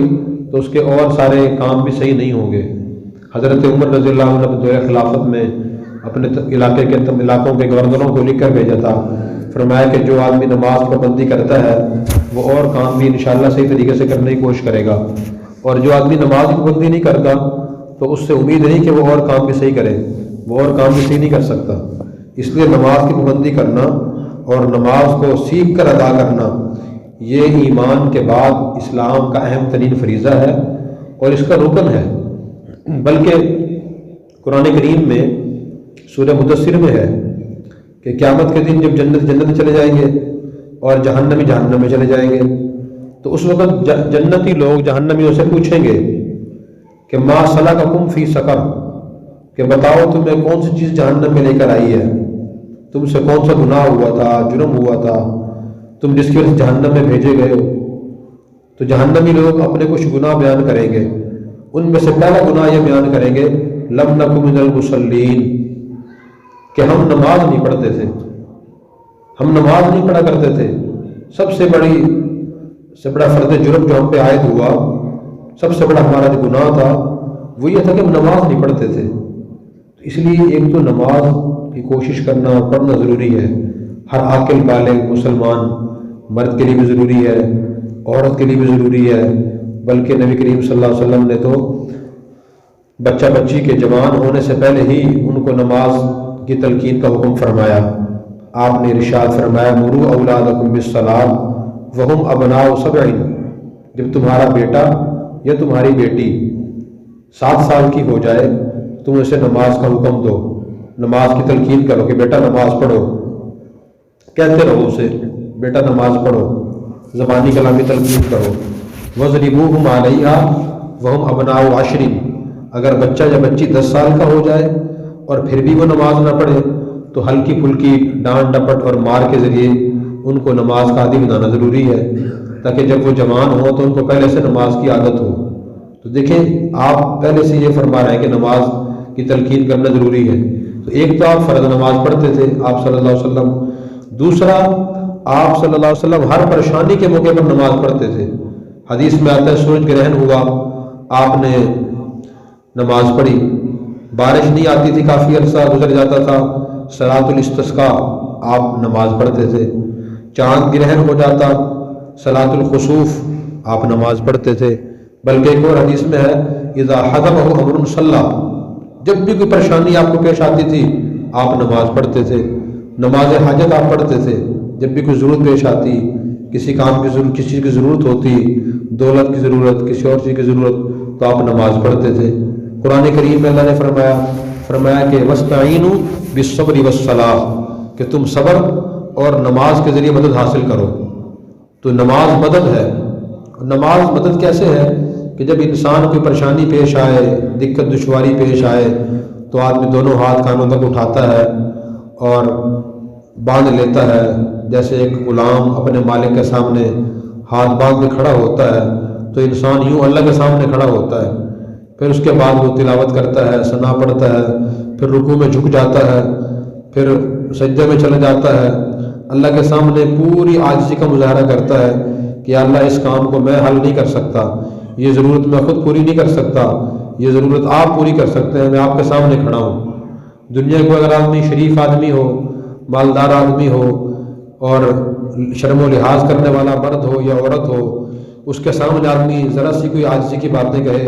تو اس کے اور سارے کام بھی صحیح نہیں ہوں گے۔ حضرت عمر رضی اللہ عنہ دور خلافت میں اپنے علاقوں کے گورنروں کو لکھ کر بھیجا تھا، فرمایا کہ جو آدمی نماز پابندی کرتا ہے وہ اور کام بھی انشاءاللہ صحیح طریقے سے کرنے کی کوشش کرے گا، اور جو آدمی نماز کی پابندی نہیں کرتا تو اس سے امید نہیں کہ وہ اور کام بھی صحیح کرے، وہ اور کام بھی صحیح نہیں کر سکتا۔ اس لیے نماز کی پابندی کرنا اور نماز کو سیکھ کر ادا کرنا یہ ایمان کے بعد اسلام کا اہم ترین فریضہ ہے اور اس کا رکن ہے۔ بلکہ قرآن کریم میں سورہ مدثر میں ہے کہ قیامت کے دن جب جنت میں چلے جائیں گے اور جہنمی جہنم میں چلے جائیں گے تو اس وقت جنتی لوگ جہنمیوں سے پوچھیں گے کہ ما سلککم فی سقر، کہ بتاؤ تمہیں کون سی چیز جہنم میں لے کر آئی ہے، تم سے کون سا گناہ ہوا تھا، جرم ہوا تھا، تم جس کی وجہ سے جہنم میں بھیجے گئے ہو۔ تو جہنمی لوگ اپنے کچھ گناہ بیان کریں گے، ان میں سے پہلا گناہ یہ بیان کریں گے لم نک من المصلین، کہ ہم نماز نہیں پڑھتے تھے، ہم نماز نہیں پڑھا کرتے تھے۔ سب سے بڑا فرد جرم جو ہم پہ عائد ہوا، سب سے بڑا ہمارا جو گناہ تھا وہ یہ تھا کہ ہم نماز نہیں پڑھتے تھے۔ اس لیے ایک تو نماز کی کوشش کرنا پڑھنا ضروری ہے، ہر عاقل بالغ مسلمان مرد کے لیے بھی ضروری ہے، عورت کے لیے بھی ضروری ہے۔ بلکہ نبی کریم صلی اللہ علیہ وسلم نے تو بچہ بچی کے جوان ہونے سے پہلے ہی ان کو نماز کی تلقین کا حکم فرمایا۔ آپ نے ارشاد فرمایا مروا اولادکم بالصلاۃ وہم ابناء 7، جب تمہارا بیٹا یا تمہاری بیٹی 7 سال کی ہو جائے تم اسے نماز کا حکم دو، نماز کی تلقین کرو کہ بیٹا نماز پڑھو، کہتے رہو اسے بیٹا نماز پڑھو، زبانی کلامی تلقین کرو۔ وَاضْرِبُوهُمْ عَلَيْهَا وَهُمْ أَبْنَاءُ 10، اگر بچہ یا بچی 10 سال کا ہو جائے اور پھر بھی وہ نماز نہ پڑھے تو ہلکی پھلکی ڈانٹ ڈپٹ اور مار کے ذریعے ان کو نماز کا عادی بنانا ضروری ہے، تاکہ جب وہ جوان ہوں تو ان کو پہلے سے نماز کی عادت ہو۔ تو دیکھیں آپ پہلے سے یہ فرما رہے ہیں کہ نماز کی تلقین کرنا ضروری ہے۔ تو ایک تو آپ فرض نماز پڑھتے تھے آپ صلی اللہ علیہ وسلم، دوسرا آپ صلی اللہ علیہ وسلم ہر پریشانی کے موقع پر نماز پڑھتے تھے۔ حدیث میں آتا ہے سورج گرہن ہوا آپ نے نماز پڑھی، بارش نہیں آتی تھی کافی عرصہ گزر جاتا تھا صلاۃ الاستسقاء آپ نماز پڑھتے تھے، چاند گرہن ہو جاتا صلاۃ الخسوف آپ نماز پڑھتے تھے۔ بلکہ ایک اور حدیث میں ہے اذا حضبہ امر صلی، جب بھی کوئی پریشانی آپ کو پیش آتی تھی آپ نماز پڑھتے تھے، نماز حاجت آپ پڑھتے تھے، جب بھی کوئی ضرورت پیش آتی، کسی کام کی ضرورت، کسی چیز کی ضرورت ہوتی، دولت کی ضرورت، کسی اور چیز کی ضرورت، تو آپ نماز پڑھتے تھے۔ قرآن کریم میں اللہ نے فرمایا کہ وَاسْتَعِینُوا بِالصَّبْرِ وَالصَّلَاةِ، کہ تم صبر اور نماز کے ذریعے مدد حاصل کرو۔ تو نماز مدد ہے۔ نماز مدد کیسے ہے کہ جب انسان کوئی پریشانی پیش آئے، دقت دشواری پیش آئے تو آدمی دونوں ہاتھ کانوں تک اٹھاتا ہے اور باندھ لیتا ہے، جیسے ایک غلام اپنے مالک کے سامنے ہاتھ باندھ کے کھڑا ہوتا ہے تو انسان یوں اللہ کے سامنے کھڑا ہوتا ہے۔ پھر اس کے بعد وہ تلاوت کرتا ہے، ثنا پڑھتا ہے، پھر رکوع میں جھک جاتا ہے، پھر سجدے میں چلا جاتا ہے، اللہ کے سامنے پوری عاجزی کا مظاہرہ کرتا ہے کہ یا اللہ اس کام کو میں حل نہیں کر سکتا، یہ ضرورت میں خود پوری نہیں کر سکتا، یہ ضرورت آپ پوری کر سکتے ہیں، میں آپ کے سامنے کھڑا ہوں۔ دنیا کو اگر آدمی شریف آدمی ہو، مالدار آدمی ہو اور شرم و لحاظ کرنے والا مرد ہو یا عورت ہو، اس کے سامنے آدمی ذرا سی کوئی عاجزی کی باتیں کہے،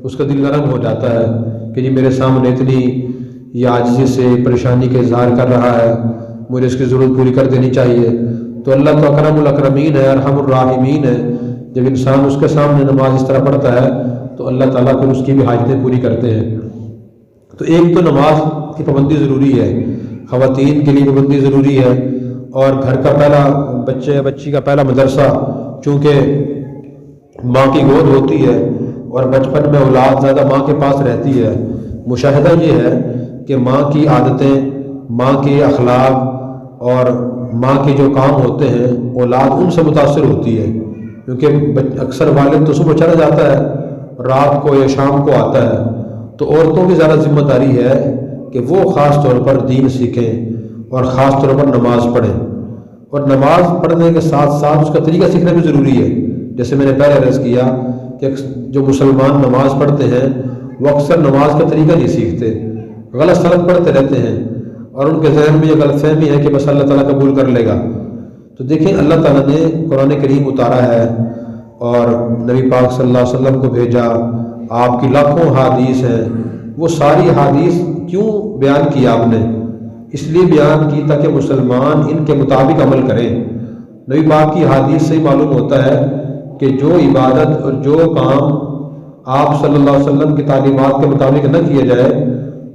اس کا دل نرم ہو جاتا ہے کہ جی میرے سامنے اتنی یہ عاجزی سے پریشانی کا اظہار کر رہا ہے، مجھے اس کی ضرورت پوری کر دینی چاہیے۔ تو اللہ تو اکرم الاکرمین ہے، ارحم الراحمین ہے۔ جب انسان اس کے سامنے نماز اس طرح پڑھتا ہے تو اللہ تعالیٰ پھر اس کی بھی حاجتیں پوری کرتے ہیں۔ تو ایک تو نماز کی پابندی ضروری ہے، خواتین کے لیے پابندی ضروری ہے، اور گھر کا پہلا بچی کا پہلا مدرسہ چونکہ ماں کی گود ہوتی ہے اور بچپن میں اولاد زیادہ ماں کے پاس رہتی ہے۔ مشاہدہ یہ ہے کہ ماں کی عادتیں، ماں کے اخلاق اور ماں کے جو کام ہوتے ہیں اولاد ان سے متاثر ہوتی ہے، کیونکہ اکثر والد تو صبح چلا جاتا ہے، رات کو یا شام کو آتا ہے، تو عورتوں کی زیادہ ذمہ داری ہے کہ وہ خاص طور پر دین سیکھیں اور خاص طور پر نماز پڑھیں، اور نماز پڑھنے کے ساتھ ساتھ اس کا طریقہ سیکھنا بھی ضروری ہے۔ جیسے میں نے پہلے عرض کیا کہ جو مسلمان نماز پڑھتے ہیں وہ اکثر نماز کا طریقہ نہیں سیکھتے، غلط سلط پڑھتے رہتے ہیں، اور ان کے ذہن میں یہ غلط فہمی ہے کہ بس اللہ تعالیٰ قبول کر لے گا۔ تو دیکھیں اللہ تعالیٰ نے قرآن کریم اتارا ہے اور نبی پاک صلی اللہ علیہ وسلم کو بھیجا، آپ کی لاکھوں حدیث ہیں، وہ ساری حدیث کیوں بیان کی آپ نے؟ اس لیے بیان کی تاکہ مسلمان ان کے مطابق عمل کریں۔ نبی پاک کی حدیث سے ہی معلوم ہوتا ہے کہ جو عبادت اور جو کام آپ صلی اللہ علیہ وسلم کی تعلیمات کے مطابق نہ کیا جائے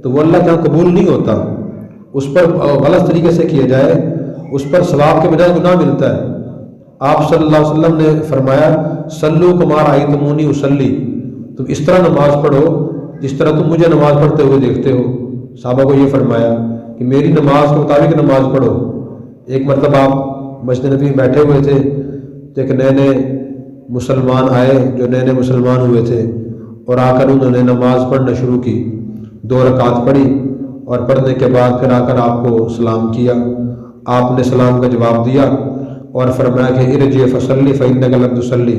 تو وہ اللہ کے ہاں قبول نہیں ہوتا، اس پر غلط طریقے سے کیا جائے اس پر ثواب کے بجائے گناہ ملتا ہے۔ آپ صلی اللہ علیہ وسلم نے فرمایا صلو کما رأیتمونی اصلی، تم اس طرح نماز پڑھو جس طرح تم مجھے نماز پڑھتے ہوئے دیکھتے ہو۔ صحابہ کو یہ فرمایا کہ میری نماز کے مطابق نماز پڑھو۔ ایک مرتبہ آپ مسجد نبی میں بیٹھے ہوئے تھے تو ایک نئے نئے مسلمان آئے جو نئے نئے مسلمان ہوئے تھے، اور آ کر انہوں نے نماز پڑھنا شروع کی، 2 رکعت پڑھی، اور پڑھنے کے بعد پھر آ کر آپ کو سلام کیا۔ آپ نے سلام کا جواب دیا اور فرمایا کہ ارجع فصلی فإنک لم تصلی،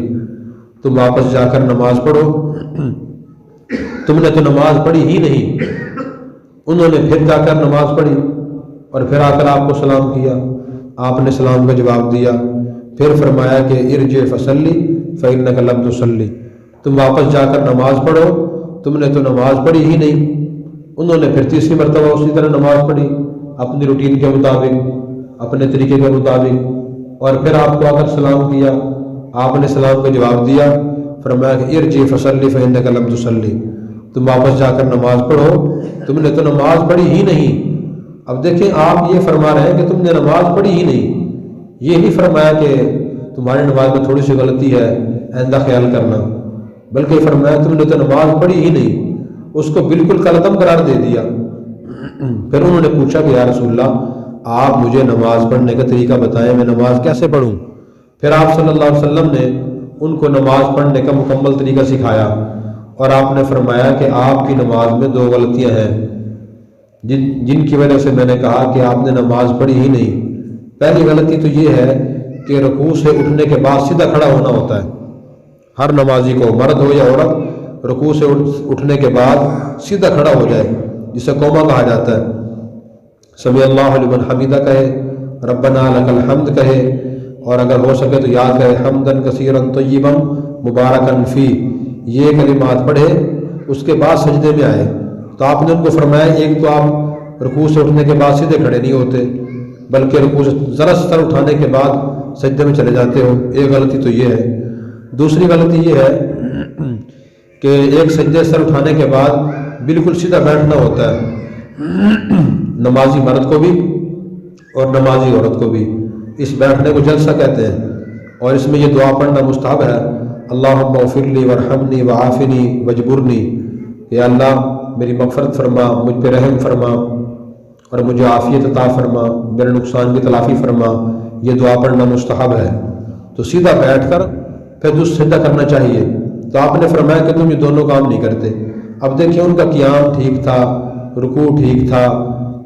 تم واپس جا کر نماز پڑھو، تم نے تو نماز پڑھی ہی نہیں۔ انہوں نے پھر جا کر نماز پڑھی اور پھر آ کر آپ کو سلام کیا، آپ نے سلام کا جواب دیا، پھر فرمایا کہ ارجع فصلی فإنک لم تصلی، تم واپس جا کر نماز پڑھو، تم نے تو نماز پڑھی ہی نہیں۔ انہوں نے پھر تیسری مرتبہ اسی طرح نماز پڑھی اپنی روٹین کے مطابق، اپنے طریقے کے مطابق، اور پھر آپ کو آ کر سلام کیا، آپ نے سلام کا جواب دیا، فرمایا کہ ارجع فصلی فإنک لم تصلی، تم واپس جا کر نماز پڑھو، تم نے تو نماز پڑھی ہی نہیں۔ اب دیکھیں آپ یہ فرما رہے ہیں کہ تم نے نماز پڑھی ہی نہیں، یہ نہیں فرمایا کہ تمہاری نماز میں تھوڑی سی غلطی ہے آئندہ خیال کرنا، بلکہ فرمایا تم نے تو نماز پڑھی ہی نہیں، اس کو بالکل کالعدم قرار دے دیا۔ پھر انہوں نے پوچھا کہ یا رسول اللہ آپ مجھے نماز پڑھنے کا طریقہ بتائیں، میں نماز کیسے پڑھوں؟ پھر آپ صلی اللہ علیہ وسلم نے ان کو نماز پڑھنے کا مکمل طریقہ سکھایا، اور آپ نے فرمایا کہ آپ کی نماز میں 2 غلطیاں ہیں جن کی وجہ سے میں نے کہا کہ آپ نے نماز پڑھی ہی نہیں۔ پہلی غلطی تو یہ ہے کہ رکوع سے اٹھنے کے بعد سیدھا کھڑا ہونا ہوتا ہے۔ ہر نمازی کو مرد ہو یا عورت رکوع سے اٹھنے کے بعد سیدھا کھڑا ہو جائے، جسے قوما کہا جاتا ہے، سمیع اللہ لمن حمیدہ کہے، ربنا لک الحمد کہے، اور اگر ہو سکے تو یاد کرے حمدن کثیرا طیبا مبارکا فی، یہ کلمات پڑھے، اس کے بعد سجدے میں آئے۔ تو آپ نے ان کو فرمایا ایک تو آپ رکوع سے اٹھنے کے بعد سیدھے کھڑے نہیں ہوتے، بلکہ رکوع سے ذرا سر اٹھانے کے بعد سجدے میں چلے جاتے ہو، ایک غلطی تو یہ ہے۔ دوسری غلطی یہ ہے کہ ایک سجدے سر اٹھانے کے بعد بالکل سیدھا بیٹھنا ہوتا ہے، نمازی مرد کو بھی اور نمازی عورت کو بھی۔ اس بیٹھنے کو جلسہ کہتے ہیں، اور اس میں یہ دعا پڑھنا مستحب ہے، اللہم اغفر لی وارحمنی وعافنی واجبرنی، یا اللہ میری مغفرت فرما، مجھ پہ رحم فرما اور مجھے عافیت عطا فرما، میرے نقصان کی تلافی فرما۔ یہ دعا پڑھنا مستحب ہے۔ تو سیدھا بیٹھ کر پھر سجدہ کرنا چاہیے۔ تو آپ نے فرمایا کہ تم یہ دونوں کام نہیں کرتے۔ اب دیکھیں ان کا قیام ٹھیک تھا، رکوع ٹھیک تھا،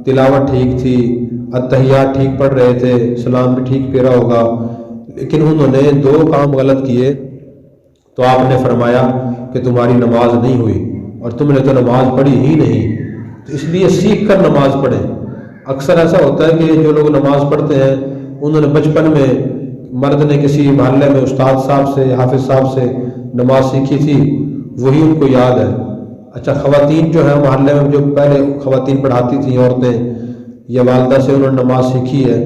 تلاوت ٹھیک تھی، اتحیات ٹھیک پڑھ رہے تھے، سلام بھی ٹھیک پھیرا ہوگا، لیکن انہوں نے 2 کام غلط کیے، تو آپ نے فرمایا کہ تمہاری نماز نہیں ہوئی اور تم نے تو نماز پڑھی ہی نہیں۔ تو اس لیے سیکھ کر نماز پڑھیں۔ اکثر ایسا ہوتا ہے کہ جو لوگ نماز پڑھتے ہیں انہوں نے بچپن میں مرد نے کسی محلے میں استاد صاحب سے، حافظ صاحب سے نماز سیکھی تھی، وہی ان کو یاد ہے۔ اچھا، خواتین جو ہیں محلے میں جو پہلے خواتین پڑھاتی تھیں، عورتیں یا والدہ سے انہوں نے نماز سیکھی ہے،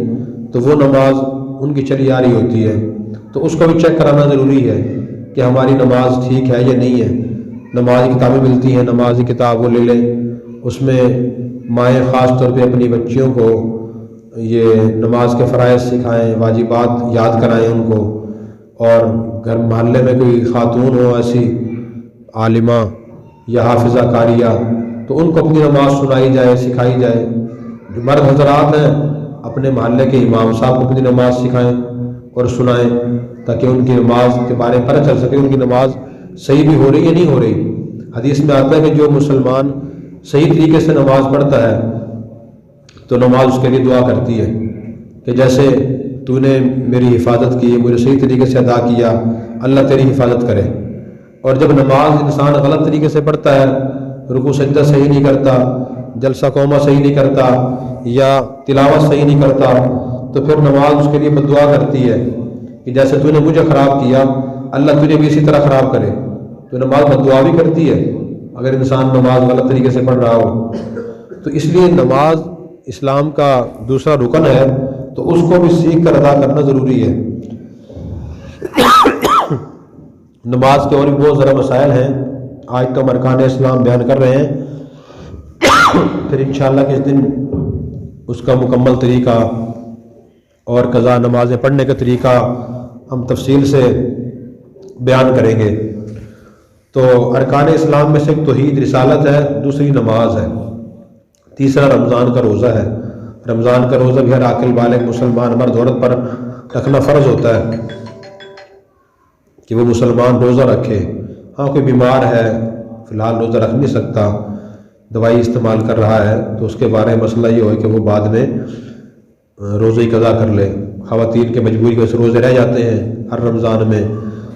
تو وہ نماز ان کی چلی آ رہی ہوتی ہے، تو اس کو بھی چیک کرانا ضروری ہے کہ ہماری نماز ٹھیک ہے یا نہیں ہے۔ نماز کی کتابیں ملتی ہیں، نماز کی کتاب وہ لے لیں، اس میں مائیں خاص طور پہ اپنی بچیوں کو یہ نماز کے فرائض سکھائیں، واجبات یاد کرائیں ان کو، اور گھر محلے میں کوئی خاتون ہو ایسی عالمہ یا حافظہ کاریہ، تو ان کو اپنی نماز سنائی جائے، سکھائی جائے۔ جو مرد حضرات ہیں اپنے محلے کے امام صاحب کو اپنی نماز سکھائیں اور سنائیں، تاکہ ان کی نماز کے بارے میں پتہ چل سکے ان کی نماز صحیح بھی ہو رہی یا نہیں ہو رہی۔ حدیث میں آتا ہے کہ جو مسلمان صحیح طریقے سے نماز پڑھتا ہے تو نماز اس کے لیے دعا کرتی ہے کہ جیسے تو نے میری حفاظت کی، مجھے صحیح طریقے سے ادا کیا، اللہ تیری حفاظت کرے۔ اور جب نماز انسان غلط طریقے سے پڑھتا ہے، رکوع سجدہ صحیح نہیں کرتا، جلسہ قومہ صحیح نہیں کرتا یا تلاوت صحیح نہیں کرتا، تو پھر نماز اس کے لیے بد دعا کرتی ہے کہ جیسے تو نے مجھے خراب کیا، اللہ تجھے بھی اسی طرح خراب کرے۔ تو نماز بد دعا بھی کرتی ہے اگر انسان نماز غلط طریقے سے پڑھ رہا ہو۔ تو اس لیے نماز اسلام کا دوسرا رکن ہے، تو اس کو بھی سیکھ کر ادا کرنا ضروری ہے۔ نماز کے اور بھی بہت ذرا مسائل ہیں، آج تو ہم ارکان اسلام بیان کر رہے ہیں، پھر انشاءاللہ کس دن اس کا مکمل طریقہ اور قضا نمازیں پڑھنے کا طریقہ ہم تفصیل سے بیان کریں گے۔ تو ارکان اسلام میں سے ایک توحید رسالت ہے، دوسری نماز ہے، تیسرا رمضان کا روزہ ہے۔ رمضان کا روزہ بھی ہر عاقل بالغ مسلمان مرد عورت پر رکھنا فرض ہوتا ہے کہ وہ مسلمان روزہ رکھے۔ ہاں کوئی بیمار ہے فی الحال روزہ رکھ نہیں سکتا، دوائی استعمال کر رہا ہے، تو اس کے بارے میں مسئلہ یہ ہو کہ وہ بعد میں روزے ہی قضا کر لے۔ خواتین کے مجبوری کے وجہ سے روزے رہ جاتے ہیں ہر رمضان میں،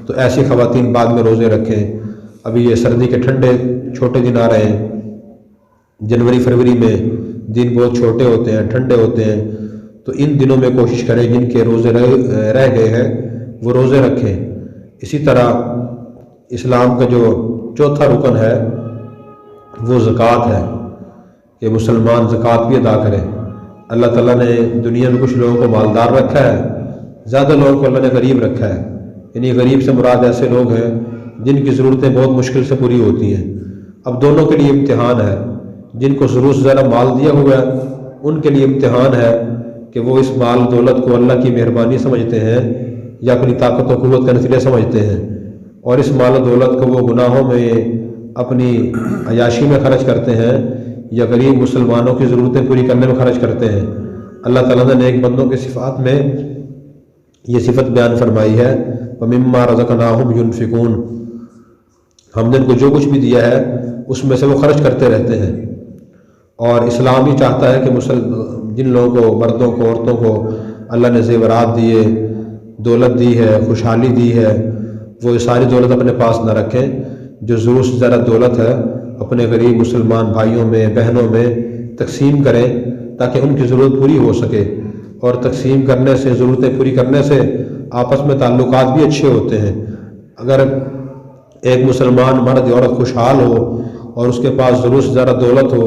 تو ایسی خواتین بعد میں روزے رکھیں۔ ابھی یہ سردی کے ٹھنڈے چھوٹے دن آ رہے ہیں، جنوری فروری میں دن بہت چھوٹے ہوتے ہیں، ٹھنڈے ہوتے ہیں، تو ان دنوں میں کوشش کریں جن کے روزے رہ گئے ہیں وہ روزے رکھیں۔ اسی طرح اسلام کا جو چوتھا رکن ہے وہ زکوٰۃ ہے کہ مسلمان زکوٰۃ بھی ادا کریں۔ اللہ تعالیٰ نے دنیا میں کچھ لوگوں کو مالدار رکھا ہے، زیادہ لوگوں کو اللہ نے غریب رکھا ہے، یعنی غریب سے مراد ایسے لوگ ہیں جن کی ضرورتیں بہت مشکل سے پوری ہوتی ہیں۔ اب دونوں کے لیے امتحان ہے، جن کو ضرورت سے زیادہ مال دیا ہوا ہے ان کے لیے امتحان ہے کہ وہ اس مال دولت کو اللہ کی مہربانی سمجھتے ہیں یا اپنی طاقت و قوت کا نتیجہ سمجھتے ہیں، اور اس مال و دولت کو وہ گناہوں میں اپنی عیاشی میں خرچ کرتے ہیں یا غریب مسلمانوں کی ضرورتیں پوری کرنے میں خرچ کرتے ہیں۔ اللہ تعالیٰ نے نیک بندوں کی صفات میں یہ صفت بیان فرمائی ہے، وَمِمَّا رَزَقْنَاهُمْ يُنْفِقُونَ، ہم نے ان کو جو کچھ بھی دیا ہے اس میں سے وہ خرچ کرتے رہتے ہیں۔ اور اسلام ہی چاہتا ہے کہ جن لوگوں کو، مردوں کو، عورتوں کو اللہ نے زیورات دیے، دولت دی ہے، خوشحالی دی ہے، وہ ساری دولت اپنے پاس نہ رکھیں، جو ضرورت سے زیادہ دولت ہے اپنے غریب مسلمان بھائیوں میں، بہنوں میں تقسیم کریں تاکہ ان کی ضرورت پوری ہو سکے۔ اور تقسیم کرنے سے، ضرورتیں پوری کرنے سے آپس میں تعلقات بھی اچھے ہوتے ہیں۔ اگر ایک مسلمان مرد یا عورت خوشحال ہو اور اس کے پاس ضرورت سے زیادہ دولت ہو،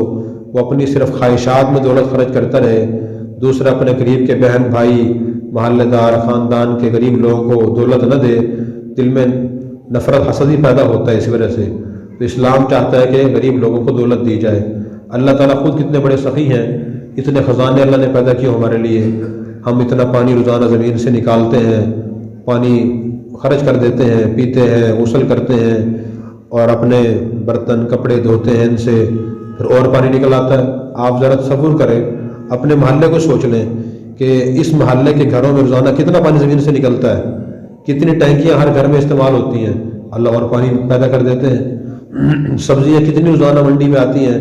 وہ اپنی صرف خواہشات میں دولت خرچ کرتا رہے، دوسرا اپنے قریب کے بہن بھائی، محلے دار، خاندان کے غریب لوگوں کو دولت نہ دے، دل میں نفرت حسد ہی پیدا ہوتا ہے اس وجہ سے۔ تو اسلام چاہتا ہے کہ غریب لوگوں کو دولت دی جائے۔ اللہ تعالیٰ خود کتنے بڑے سخی ہیں، اتنے خزانے اللہ نے پیدا کیے ہمارے لیے، ہم اتنا پانی روزانہ زمین سے نکالتے ہیں، پانی خرچ کر دیتے ہیں، پیتے ہیں، غسل کرتے ہیں اور اپنے برتن کپڑے دھوتے ہیں ان سے، پھر اور پانی نکل آتا ہے۔ آپ ذرا تصور کریں، اپنے محلے کو سوچ لیں کہ اس محلے کے گھروں میں روزانہ کتنا پانی زمین سے نکلتا ہے، کتنی ٹینکیاں ہر گھر میں استعمال ہوتی ہیں، اللہ اور پانی پیدا کر دیتے ہیں۔ سبزیاں کتنی روزانہ منڈی میں آتی ہیں،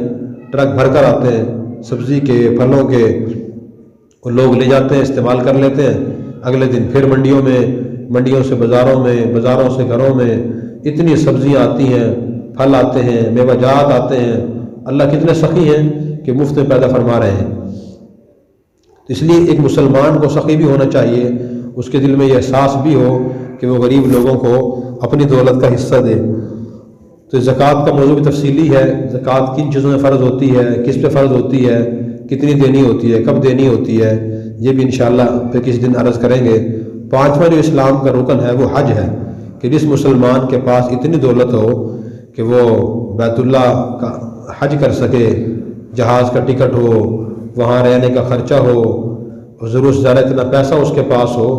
ٹرک بھر کر آتے ہیں سبزی کے، پھلوں کے، اور لوگ لے جاتے ہیں، استعمال کر لیتے ہیں، اگلے دن پھر منڈیوں میں، منڈیوں سے بازاروں میں، بازاروں سے گھروں میں اتنی سبزیاں آتی ہیں، پھل آتے ہیں، میوہ جات آتے ہیں۔ اللہ کتنے سخی ہیں کہ مفت میں پیدا فرما رہے ہیں۔ اس لیے ایک مسلمان کو سخی بھی ہونا چاہیے، اس کے دل میں یہ احساس بھی ہو کہ وہ غریب لوگوں کو اپنی دولت کا حصہ دے۔ تو زکوٰۃ کا موضوع بھی تفصیلی ہے، زکوٰۃ کن چیزوں میں فرض ہوتی ہے، کس پہ فرض ہوتی ہے، کتنی دینی ہوتی ہے، کب دینی ہوتی ہے، یہ بھی انشاءاللہ پھر کسی دن عرض کریں گے۔ پانچواں جو اسلام کا رکن ہے وہ حج ہے، کہ جس مسلمان کے پاس اتنی دولت ہو کہ وہ بیت اللہ کا حج کر سکے، جہاز کا ٹکٹ ہو، وہاں رہنے کا خرچہ ہو، اور ضرور سے زیادہ اتنا پیسہ اس کے پاس ہو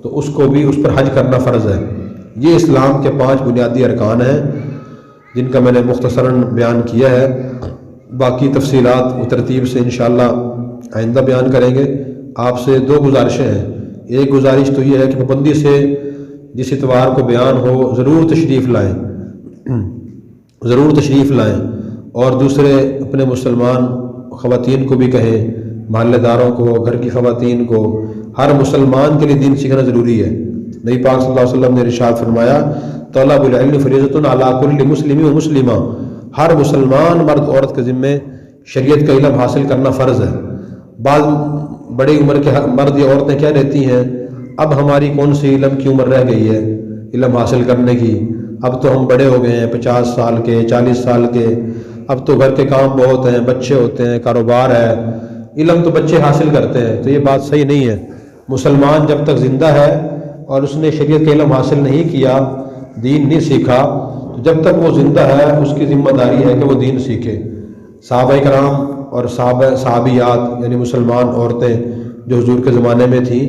تو اس کو بھی اس پر حج کرنا فرض ہے۔ یہ اسلام کے 5 بنیادی ارکان ہیں جن کا میں نے مختصراً بیان کیا ہے، باقی تفصیلات و ترتیب سے انشاءاللہ آئندہ بیان کریں گے۔ آپ سے 2 گزارشیں ہیں۔ ایک گزارش تو یہ ہے کہ پابندی سے جس اتوار کو بیان ہو ضرور تشریف لائیں، ضرور تشریف لائیں، اور دوسرے اپنے مسلمان خواتین کو بھی کہیں، محلے داروں کو، گھر کی خواتین کو، ہر مسلمان کے لیے دین سیکھنا ضروری ہے۔ نبی پاک صلی اللہ علیہ وسلم نے ارشاد فرمایا، طلب العلم فریضۃ علی کل مسلم و مسلمہ، ہر مسلمان مرد عورت کے ذمے شریعت کا علم حاصل کرنا فرض ہے۔ بعض بڑی عمر کے مرد یا عورتیں کیا رہتی ہیں، اب ہماری کون سی علم کی عمر رہ گئی ہے علم حاصل کرنے کی، اب تو ہم بڑے ہو گئے ہیں، 50 سال کے، 40 سال کے، اب تو گھر کے کام بہت ہیں، بچے ہوتے ہیں، کاروبار ہے، علم تو بچے حاصل کرتے ہیں۔ تو یہ بات صحیح نہیں ہے۔ مسلمان جب تک زندہ ہے اور اس نے شریعت کا علم حاصل نہیں کیا، دین نہیں سیکھا، تو جب تک وہ زندہ ہے اس کی ذمہ داری ہے کہ وہ دین سیکھے۔ صحابہ کرام اور صحابیات یعنی مسلمان عورتیں جو حضور کے زمانے میں تھیں،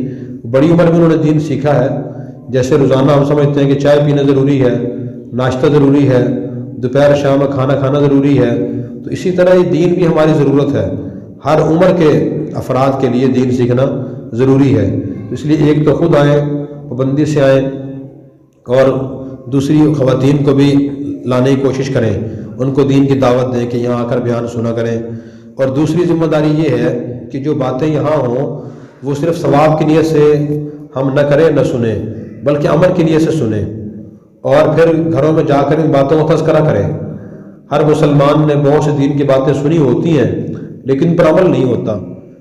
بڑی عمر میں انہوں نے دین سیکھا ہے۔ جیسے روزانہ ہم سمجھتے ہیں کہ چائے پینا ضروری ہے، ناشتہ ضروری ہے، دوپہر شام میں کھانا کھانا ضروری ہے، تو اسی طرح یہ دین بھی ہماری ضرورت ہے۔ ہر عمر کے افراد کے لیے دین سیکھنا ضروری ہے۔ اس لیے ایک تو خود آئیں، پابندی سے آئیں، اور دوسری خواتین کو بھی لانے کی کوشش کریں، ان کو دین کی دعوت دیں کہ یہاں آ کر بیان سنا کریں۔ اور دوسری ذمہ داری یہ ہے کہ جو باتیں یہاں ہوں وہ صرف ثواب کی نیت سے ہم نہ کریں، نہ سنیں، بلکہ عمل کی نیت سے سنیں، اور پھر گھروں میں جا کر ان باتوں کا تذکرہ کریں۔ ہر مسلمان نے بہت سے دین کی باتیں سنی ہوتی ہیں لیکن پر عمل نہیں ہوتا۔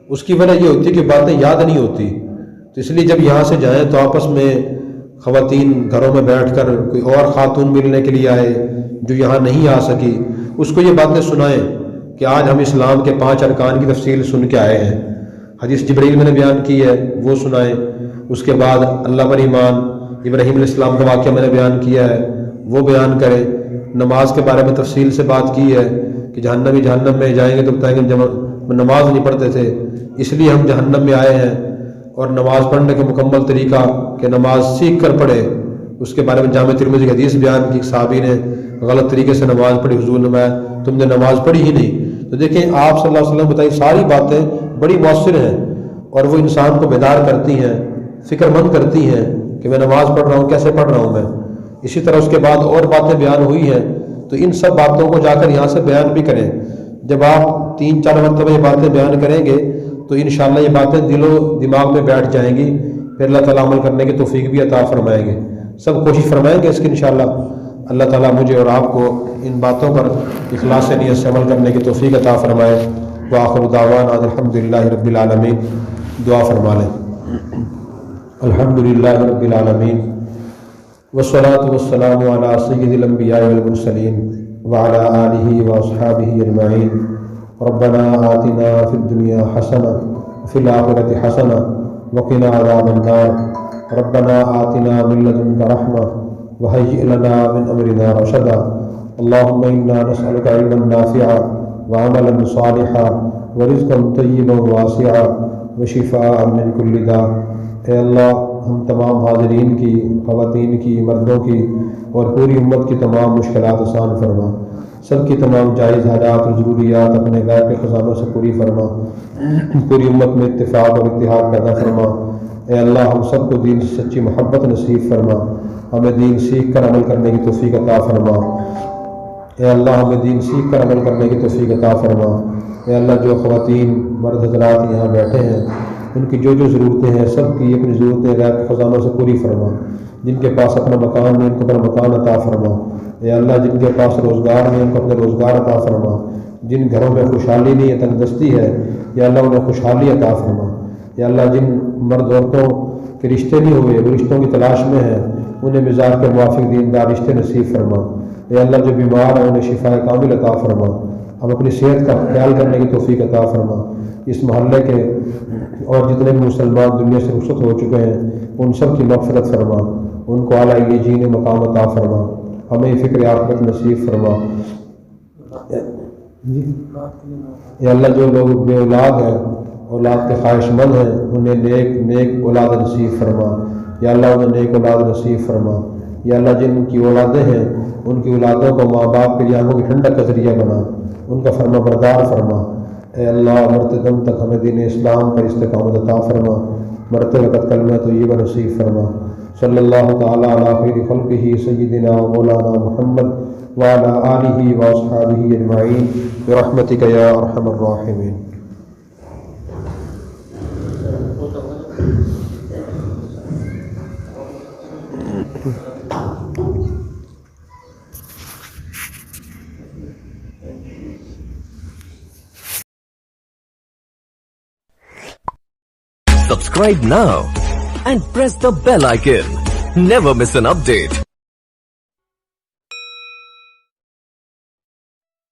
اس کی وجہ یہ ہوتی ہے کہ باتیں یاد نہیں ہوتی۔ تو اس لیے جب یہاں سے جائیں تو آپس میں خواتین گھروں میں بیٹھ کر، کوئی اور خاتون ملنے کے لیے آئے جو یہاں نہیں آ سکی، اس کو یہ باتیں سنائیں کہ آج ہم اسلام کے 5 ارکان کی تفصیل سن کے آئے ہیں۔ حدیث جبریل میں نے بیان کی ہے وہ سنائیں، اس کے بعد اللہ پر ایمان، ابراہیم علیہ السلام کا واقعہ میں نے بیان کیا ہے وہ بیان کریں۔ نماز کے بارے میں تفصیل سے بات کی ہے کہ جہنم میں جائیں گے تو بتائیں گے جب نماز نہیں پڑھتے تھے اس لیے ہم جہنم میں آئے ہیں، اور نماز پڑھنے کا مکمل طریقہ کہ نماز سیکھ کر پڑھے، اس کے بارے میں جامع ترمذی کی حدیث بیان کی۔ صحابی نے غلط طریقے سے نماز پڑھی، حضور نے فرمایا تم نے نماز پڑھی ہی نہیں۔ تو دیکھیں آپ صلی اللہ علیہ وسلم بتائی ساری باتیں بڑی مؤثر ہیں، اور وہ انسان کو بیدار کرتی ہیں، فکر مند کرتی ہیں کہ میں نماز پڑھ رہا ہوں، کیسے پڑھ رہا ہوں میں۔ اسی طرح اس کے بعد اور باتیں بیان ہوئی ہیں، تو ان سب باتوں کو جا کر یہاں سے بیان بھی کریں۔ جب آپ 3-4 مرتبہ یہ باتیں بیان کریں گے تو انشاءاللہ یہ باتیں دل و دماغ میں بیٹھ جائیں گی، پھر اللہ تعالیٰ عمل کرنے کی توفیق بھی عطا فرمائیں گے۔ سب کوشش فرمائیں گے اس کی انشاءاللہ۔ اللہ تعالیٰ مجھے اور آپ کو ان باتوں پر اخلاص نیت سے عمل کرنے کی توفیق عطا فرمائے۔ وآخر دعوانا الحمدللہ رب العالمین۔ دعا فرما لیں۔ الحمدللہ رب العالمین والصلاة والسلام علی سید الانبیاء والمرسلین وعلی آلہ واصحابہ اجمعین۔ ربنا آتنا فی الدنیا حسنہ وفی الآخرۃ حسنہ وقنا عذاب النار۔ ربنا آتنا من لدنک رحمہ وہیئ لنا من امرنا رشدا۔ اللہم انا نسألک علما نافعا وعملا صالحا ورزقا طیبا واسعا وشفاء من كل داء۔ اے اللہ ہم تمام حاضرین کی، خواتین کی، مردوں کی اور پوری امت کی تمام مشکلات آسان فرما، سب کی تمام جائز حاجات اور ضروریات اپنے غیب کے خزانوں سے پوری فرما، پوری امت میں اتفاق اور اتحاد پیدا فرما۔ اے اللہ ہم سب کو دین سے سچی محبت نصیب فرما، ہمیں دین سیکھ کر عمل کرنے کی توفیق عطا فرما۔ اے اللہ ہمیں دین سیکھ کر عمل کرنے کی توفیق عطا فرما۔ اے اللہ جو خواتین مرد حضرات یہاں بیٹھے ہیں ان کی جو ضرورتیں ہیں سب کی اپنی ضرورتیں غیب کے خزانوں سے پوری فرما، جن کے پاس اپنا مکان نہیں ان کو اپنا مکان عطا فرما۔ اے اللہ جن کے پاس روزگار نہیں ان کو اپنے روزگار عطا فرما، جن گھروں میں خوشحالی نہیں ہے تنگدستی ہے یا اللہ انہیں خوشحالی عطا فرما۔ یا اللہ جن مرد عورتوں کے رشتے نہیں ہوئے وہ رشتوں کی تلاش میں ہیں انہیں مزاج کے موافق دیندار رشتے نصیب فرما۔ اے اللہ جو بیمار ہیں انہیں شفاء کامل عطا فرما، ہم اپنی صحت کا خیال کرنے کی توفیق عطا فرما۔ اس محلے کے اور جتنے بھی مسلمان دنیا سے رخصت ہو چکے ہیں ان سب کی مغفرت فرما، ان کو اعلیٰ علیین مقام عطا فرما، ہمیں فکر آخرت نصیب فرما۔ یا اللہ جو لوگ بے اولاد ہیں اولاد کے خواہش مند ہیں انہیں نیک اولاد نصیب فرما، یا اللہ انہیں نیک اولاد نصیب فرما۔ یا اللہ جن کی اولادیں ہیں ان کی اولادوں کو ماں باپ کے لیے آنکھوں کی ٹھنڈک کا ذریعہ بنا، ان کا فرما بردار فرما۔ اے اللہ مرتے دم تک ہمیں دین اسلام پر استقامت عطا فرما، مرتے وقت کلمہ طیبہ نصیب فرما۔ صلی اللہ تعالیٰ علی خیر خلقہ سیدنا و مولانا محمد وعلی آلہ واصحابہ اجمعین برحمتک یا ارحم الراحمین۔ Subscribe now and press the bell icon. Never miss an update.